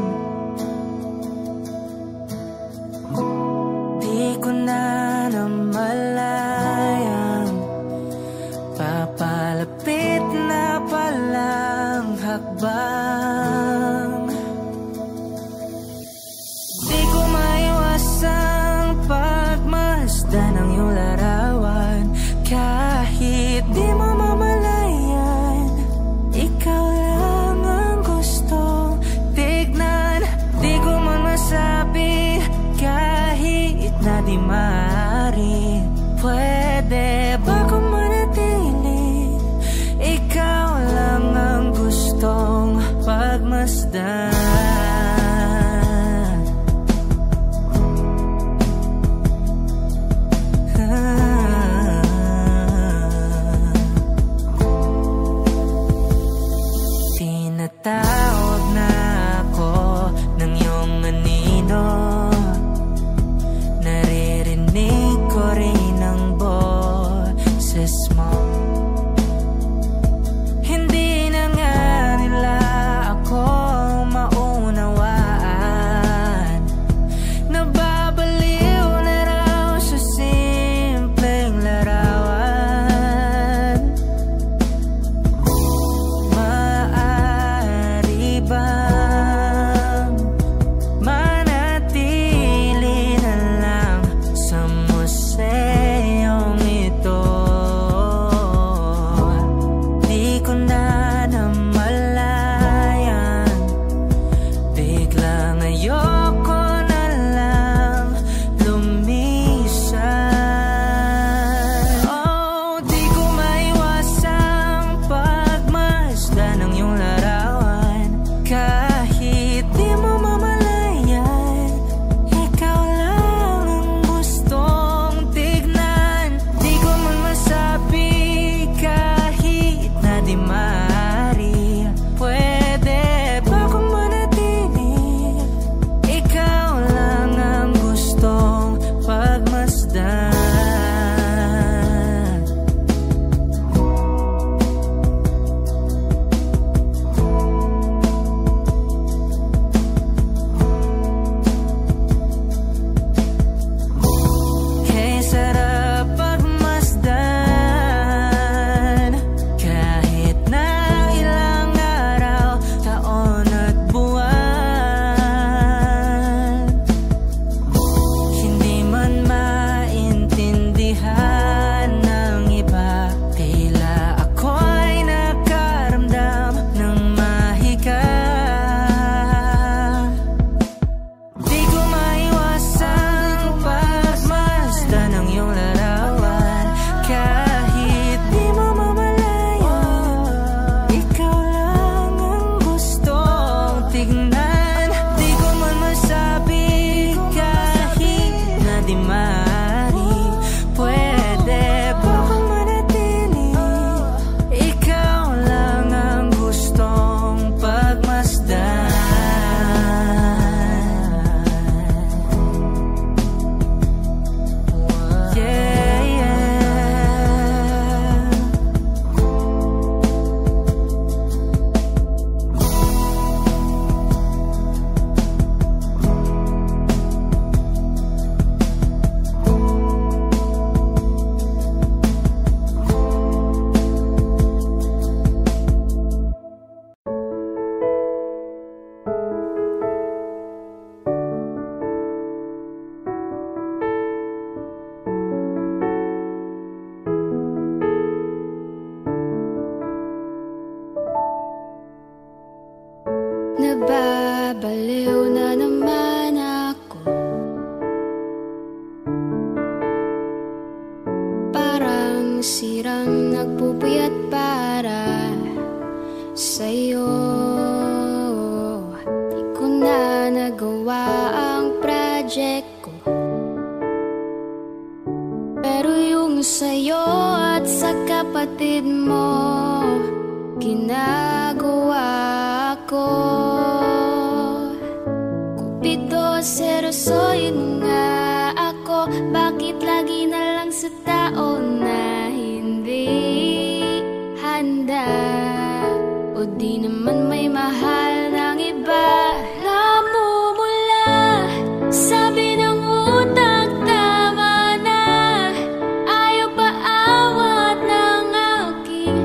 Di ko na namalayang papalapit na palang hakbang. Di ko maiwasang pagmasdan ang iyong larawan. Kahit di mo mamalayan, ikaw lang ang gusto tignan. Di ko man masabi kahit na di maaari. Pwede ba kung manatili? Ikaw lang ang gustong pagmasdan. Tinatawag na ako ng iyong anino. Naririnig ko rin ang sirang nagpupuyat para sa'yo. Di ko na nagawa ang project ko, pero yung sa'yo at sa kapatid mo ginagawa ko. Cupido, serosoyin mo nga ako. Bakit lagi na lang sa tao na hindi handa? O di naman may mahal ng iba? Namumula, sabi ng utak, tama na. Ayaw pa awat ng aking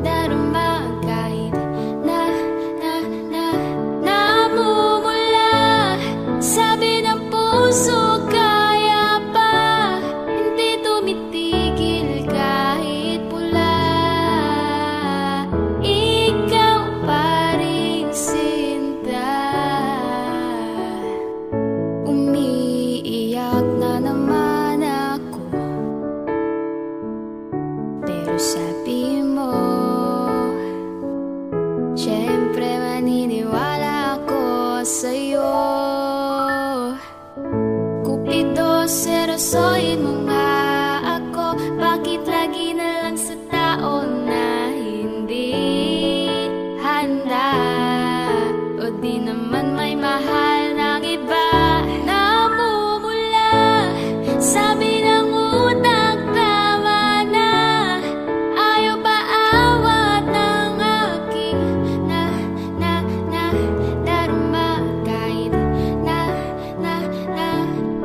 darama. Kahit namumula, sabi ng puso, kaya pa. Hindi tumitigil kahit pula. Ikaw pa rin sinta. Umiiyak na naman ako, pero sabi mo, siyempre maniniwala ako sa'yo. Cupido, serosoyin mo nga ako. Bakit lagi na lang sa tao na hindi handa? O di naman may mahal ng iba? Namumula, sabi ng utak, tama na. Ayaw pa awat ng aking darama. Kahit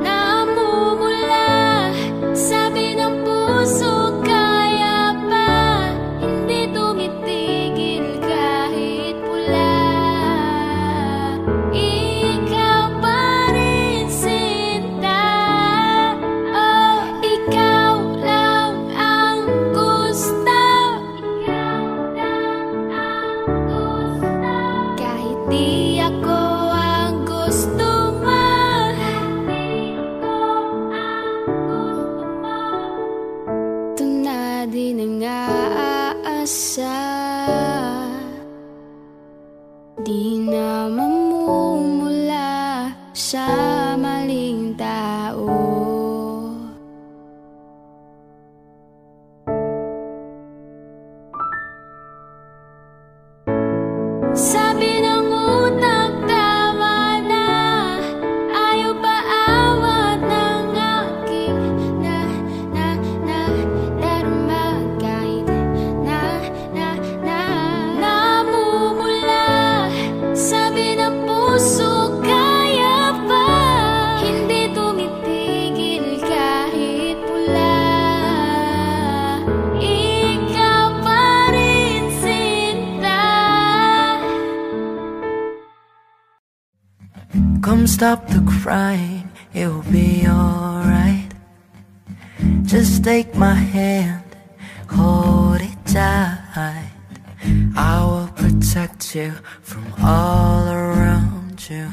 namumula, sabi ng puso, kaya pa. Hindi tumitigil kahit pula. Ikaw pa rin sinta. Oh, ikaw lang ang gusto. Kahit di ako ang gusto mo. Ito na din ang aasa. Di na mamumula sa maling tao. Sabi ng utak, tama na. Ayaw pa awat ng aking darama. Kahit namumula, sabi ng puso, kaya pa. Hindi tumitigil kahit pula. Ikaw pa rin sinta. Come stop the crying, it will be alright. Just take my hand, hold it tight. I will protect you from all around you.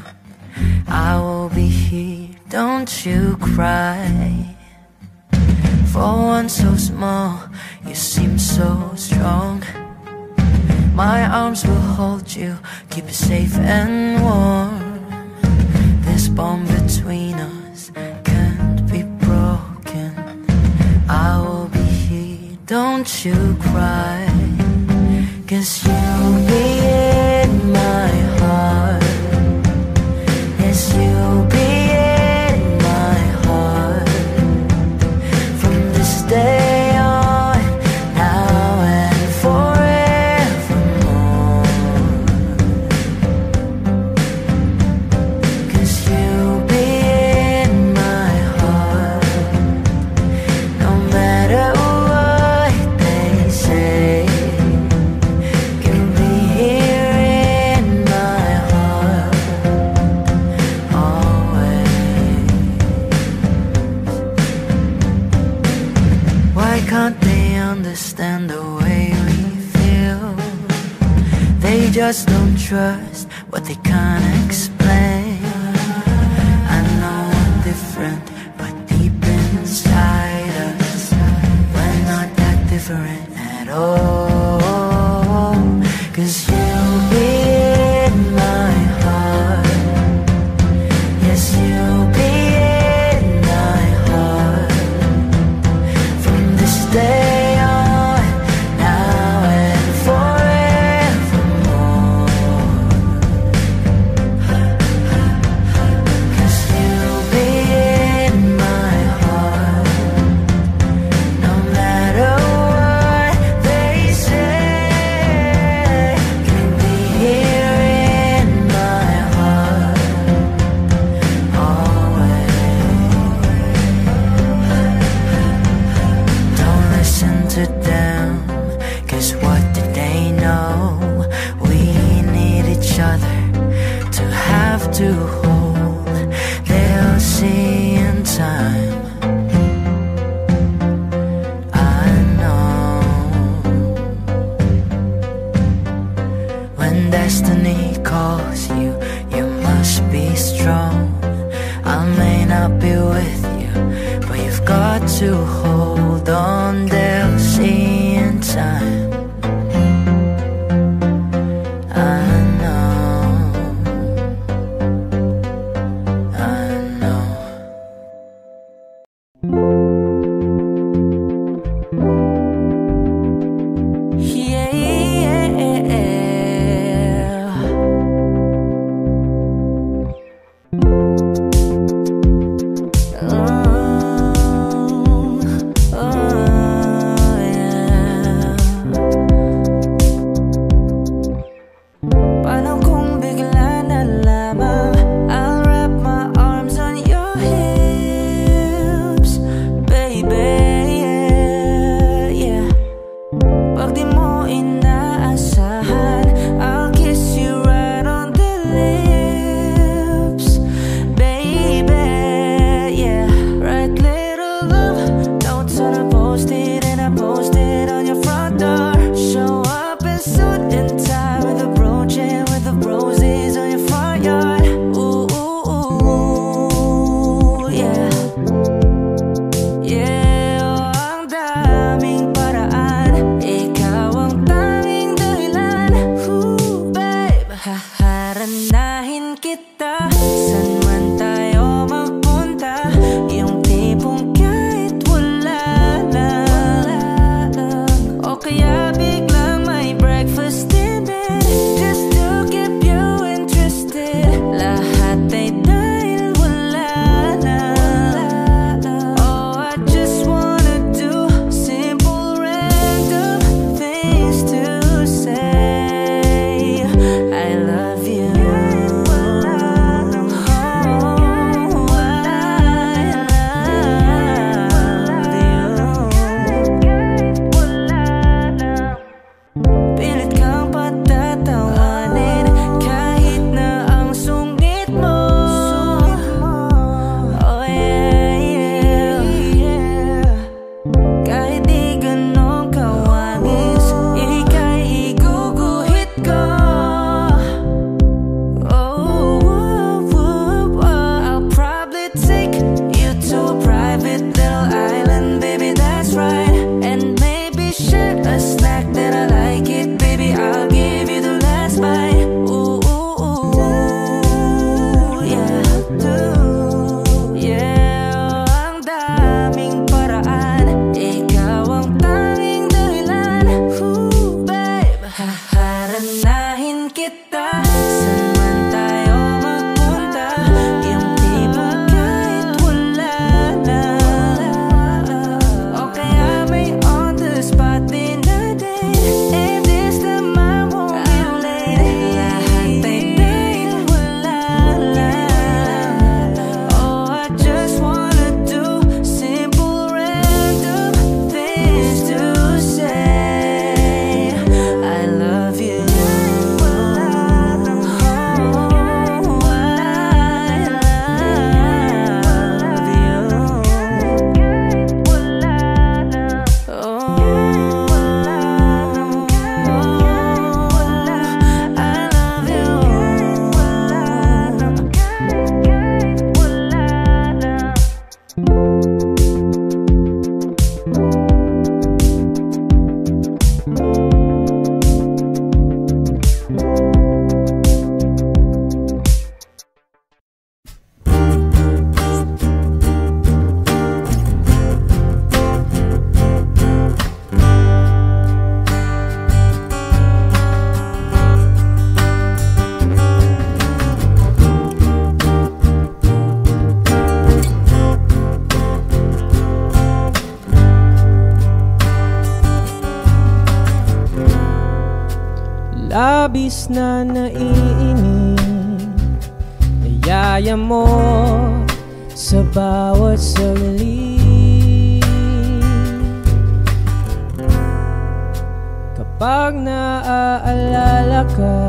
I will be here, don't you cry. For one so small, you seem so strong. My arms will hold you, keep you safe and warm. This bond between us can't be broken. I will be here, don't you cry. 'Cause you'll be in my heart. Yes, you'll be in my heart. From this day on, now and forevermore. 'Cause you'll be in my heart. No matter what they say, you'll be here in my heart always. Why can't they understand the way we feel? They just don't trust what they can't explain. I know we're different, but deep inside us to hold on, they'll see in time. Labis na naiinig, nayaya mo sa bawat saglit. Kapag naaalala ka,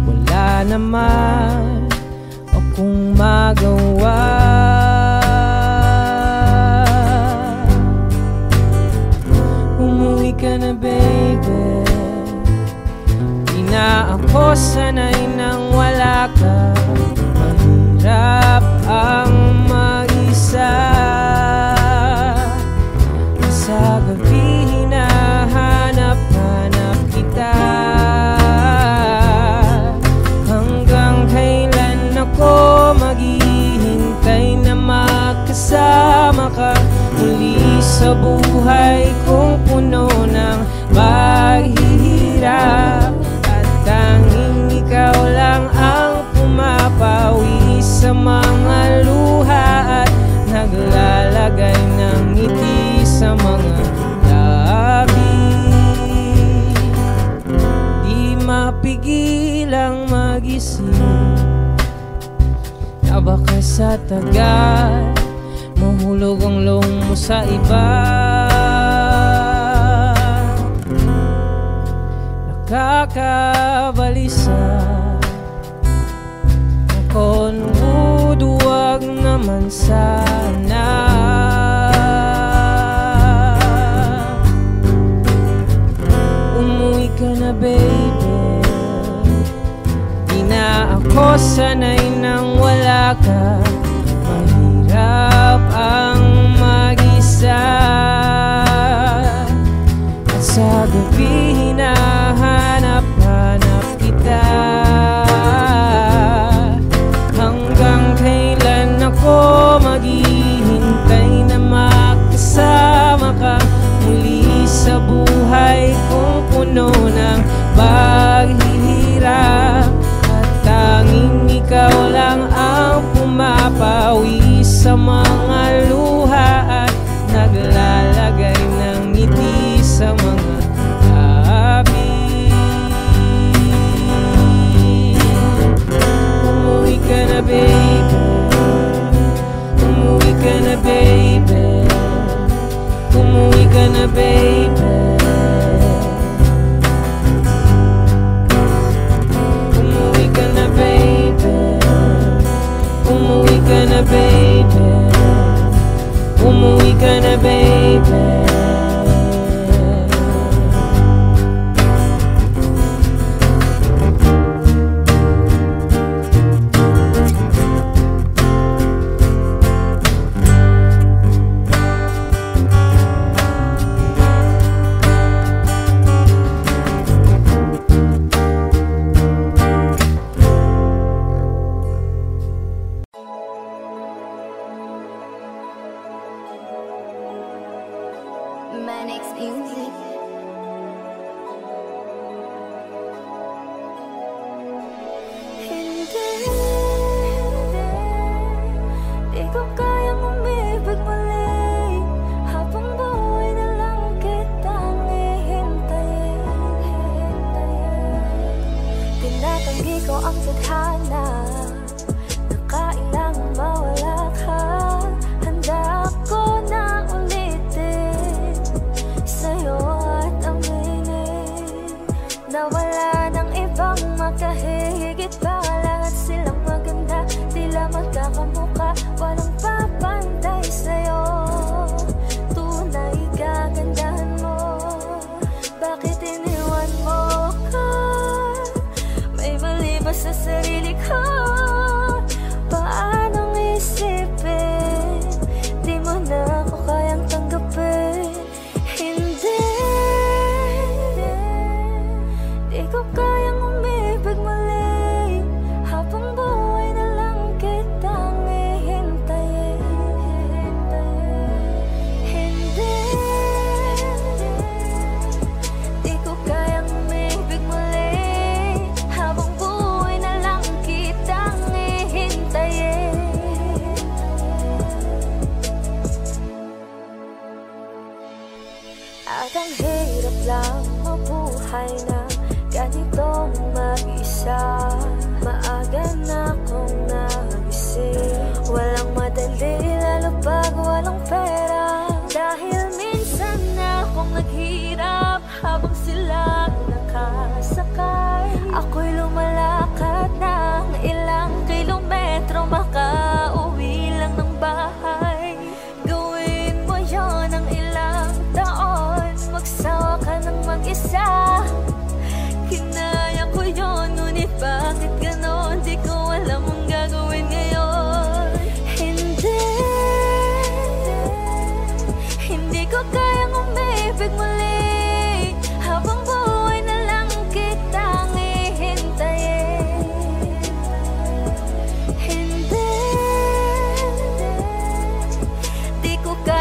wala naman akong magawa. Umuwi ka na, baby. Na ako sanay nang wala ka. Mahirap ang mag-isa. ka muli sa buhay kong puno ng paghihirap. At tanging ikaw lang ang pumapawi sa mga luha at naglalagay ng ngiti sa mga labi. Di mapigilang magising na baka sa tagal mahulog ang loob mo sa iba. Nakakabalisa Conwood, huwag naman sana. Umuwi ka na baby, di na ako sanay nang wala ka. Mahirap ang mag-isa at sa gabi hinahanap-hanap kita. Hanggang kailan ako maghihintay na makasama ka muli sa buhay kong puno ng paghihirap. At tanging ikaw lang ang pumapawi sa mga luha at naglalagay ng ngiti sa mga labi. Umuwi ka na baby, umuwi ka na baby, umuwi ka na baby, umuwi ka na baby, umuwi ka na baby, umuwi ka na baby. Manix Music. Di ko kayang umibig muli, habang buhay na lang kitang hihintayin. Tinatanggi ko ang tadhana na kailangang mawala ka. Handa ako na ulitin sa'yo at aminin na wala ng ibang makahigit pa. Lahat silang maganda, tila magkakamukha, walang papantay sa'yo. Tunay kagandahan mo, bakit iniwan mo ka? May mali ba sa sarili ko? Paanong isipin, di mo na ako kayang tanggapin. Hindi, di ko kayang umibig muli, habang buhay na lang kitang hihintayin. Hindi, di ko kayang umibig muli, habang buhay na lang kitang hihintayin. At ang hirap lang mabuhay na ganitong mag-isa. Maaga na akong nagising, walang madali lalo pag walang pera. Dahil minsan na akong naghirap habang sila nakasakay. Ako'y lumalakad ng ilang kilometro, makauwi lang ng bahay. Gawin mo yon ng ilang taon, magsawa ka ng mag-isa. Kinaya ko yun, ngunit bakit ganon? Di ko alam ang gagawin ngayon. Hindi, hindi ko kayang umibig muli, habang buhay na lang kitang hihintayin. Hindi, di ko kayang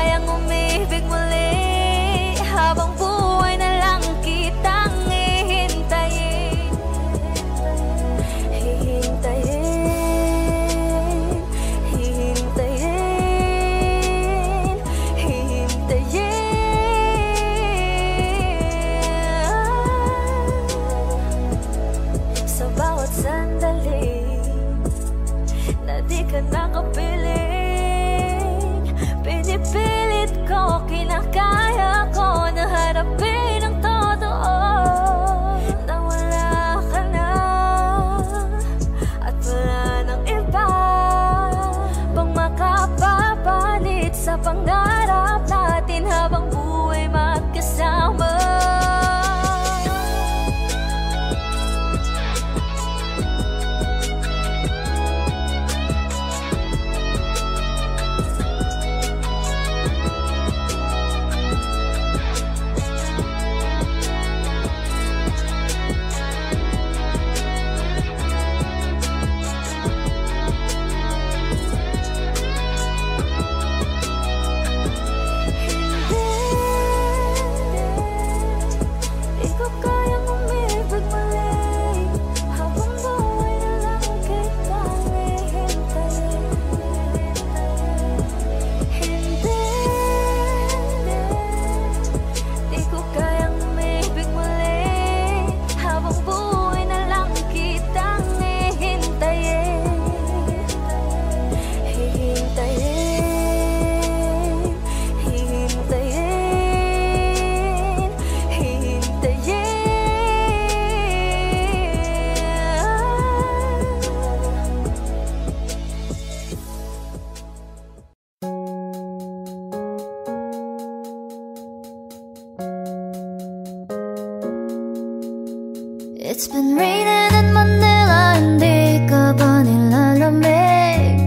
It's been raining in Manila, hindi ka ba nilalamig?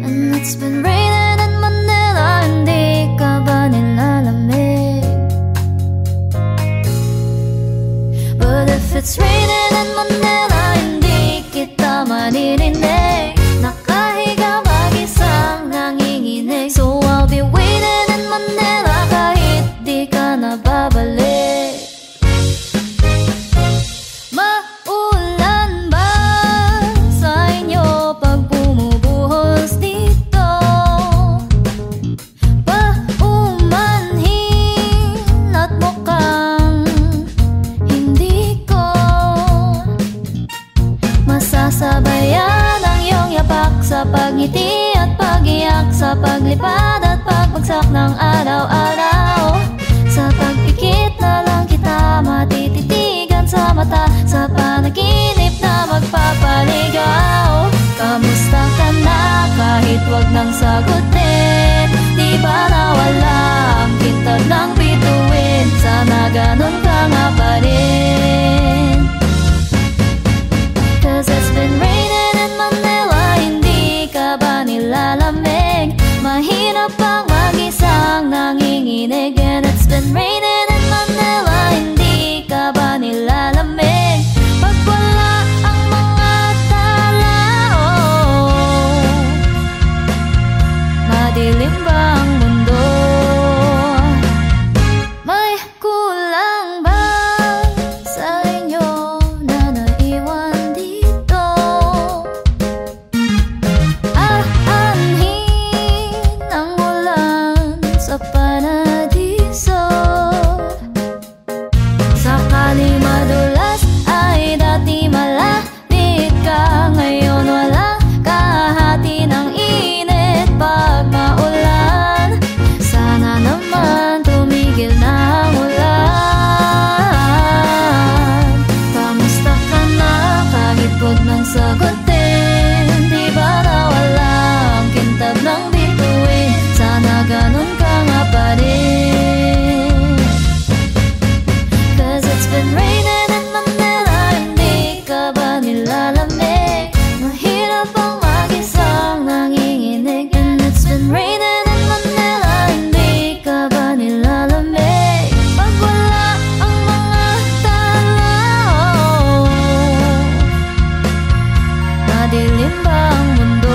And it's been raining in Manila, hindi ka ba nilalamig? But if it's raining in Manila, hindi kita maririnig. Nakahiga mag-isang nanginginig. So I'll be waiting in Manila kahit di ka na babalik. Maulan ba sa inyo pag bumubuhos dito? Paumanhin at mukhang hindi ko masasabayan ang iyong yapak sa pagngiti at pag-iyak, sa paglipad at pagbagsak ng araw-araw. Sa pagpikit na lang kita matititigan sa mata, sa panaginip na magpapaligaw. Kamusta ka na kahit wag nang sagutin? Di ba nawala ang kintab ng bituin? Sana ganun ka nga pa rin. Cause it's been raining in Manila, hindi ka ba nilalamig? Mahirap pang mag-isang nanginginig. And it's been raining in Manila, hindi ka ba nilalamig? Pag wala ang mga tao, madilim ba ang mundo? May kulang ba sa inyo na naiwan dito? Aanhin ang ulan sa paradiso. Sakali madulas ay dati malapit ka, ngayon walang kahati ng init pag maulan. Sana naman tumigil na ang ulan. Kamusta ka na kahit wag nang sagutin? Di ba nawala ang kintab ng bituin? Sana ganun ka nga pa rin. Cause it's been raining in Manila, hindi ka ba nilalamig? Mahirap ang mag-isang nanginginig. And it's been raining in Manila, hindi ka ba nilalamig? Pag wala ang mga tao, madilim ba ang mundo?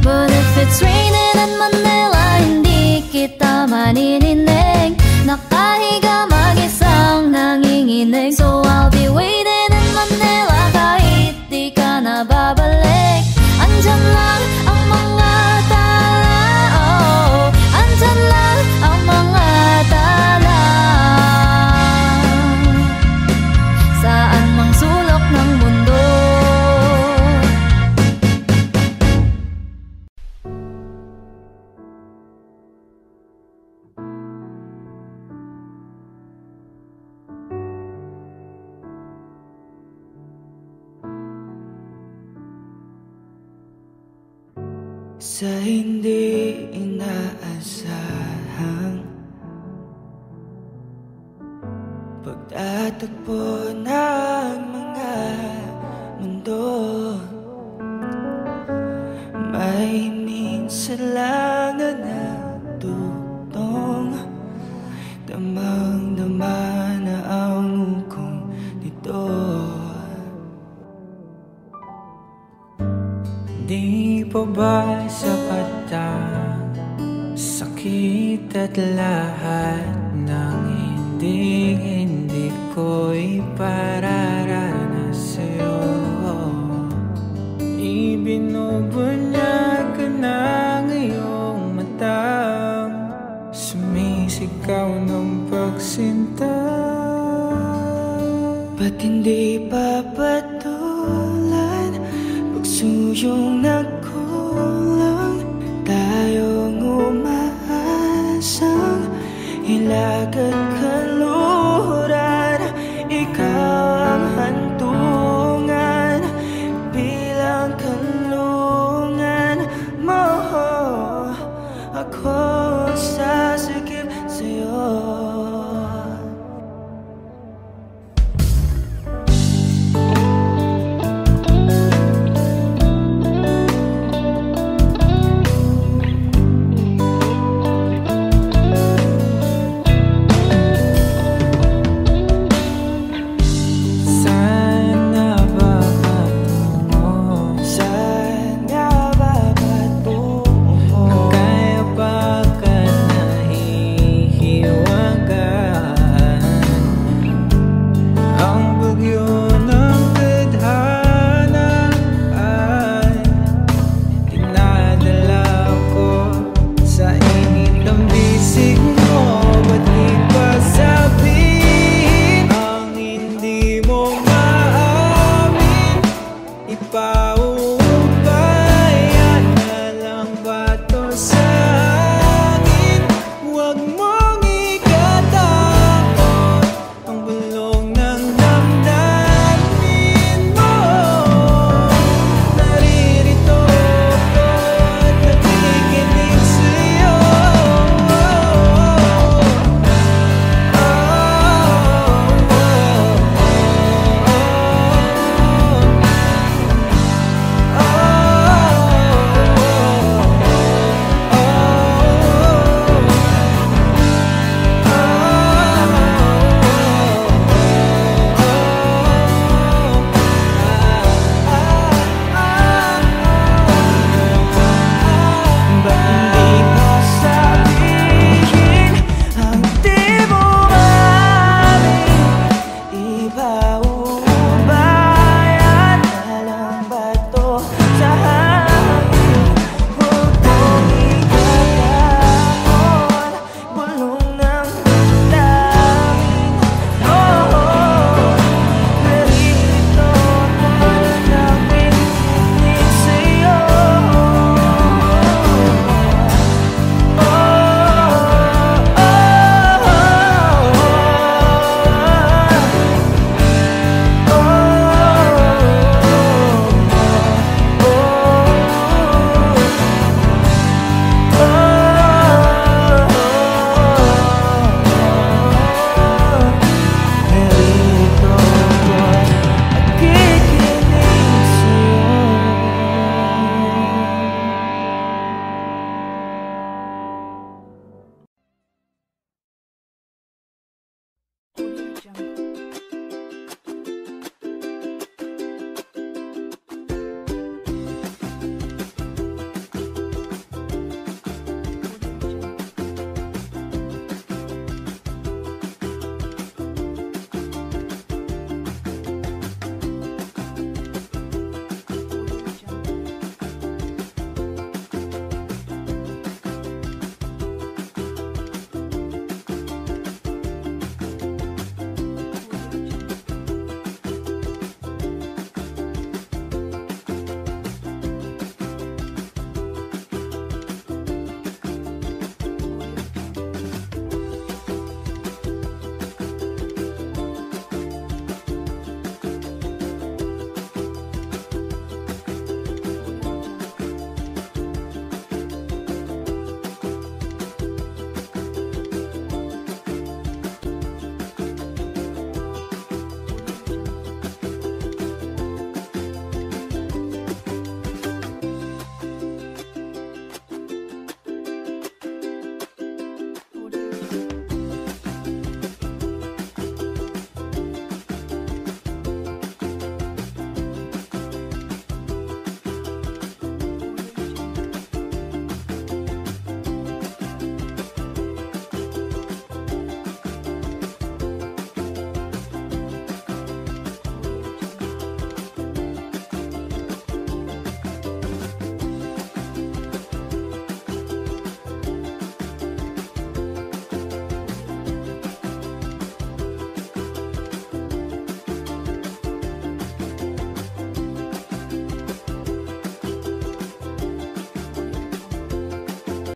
But if it's raining in Manila, hindi kita maririnig. Nakahiga mag-isang nanginginig. So I'll be waiting in Manila kahit di ka na babalik. Andyan lang ang mga tao, andyan lang ang mga tala. Saan mang sulok ng mundo, sa hindi inaasahang pagtatagpo ng mga mundo. puset lang na natutong damang-dama na ang ukong nito. Di pa ba sapat ang sakit at lahat ng hindi ko ipararanas sa'yo? Ibinubunyag ka ng iyong matang sumisigaw ng pagsinta. Ba't hindi papatulan pagsuyong nagkulang? Tayong umaasang hilagad ka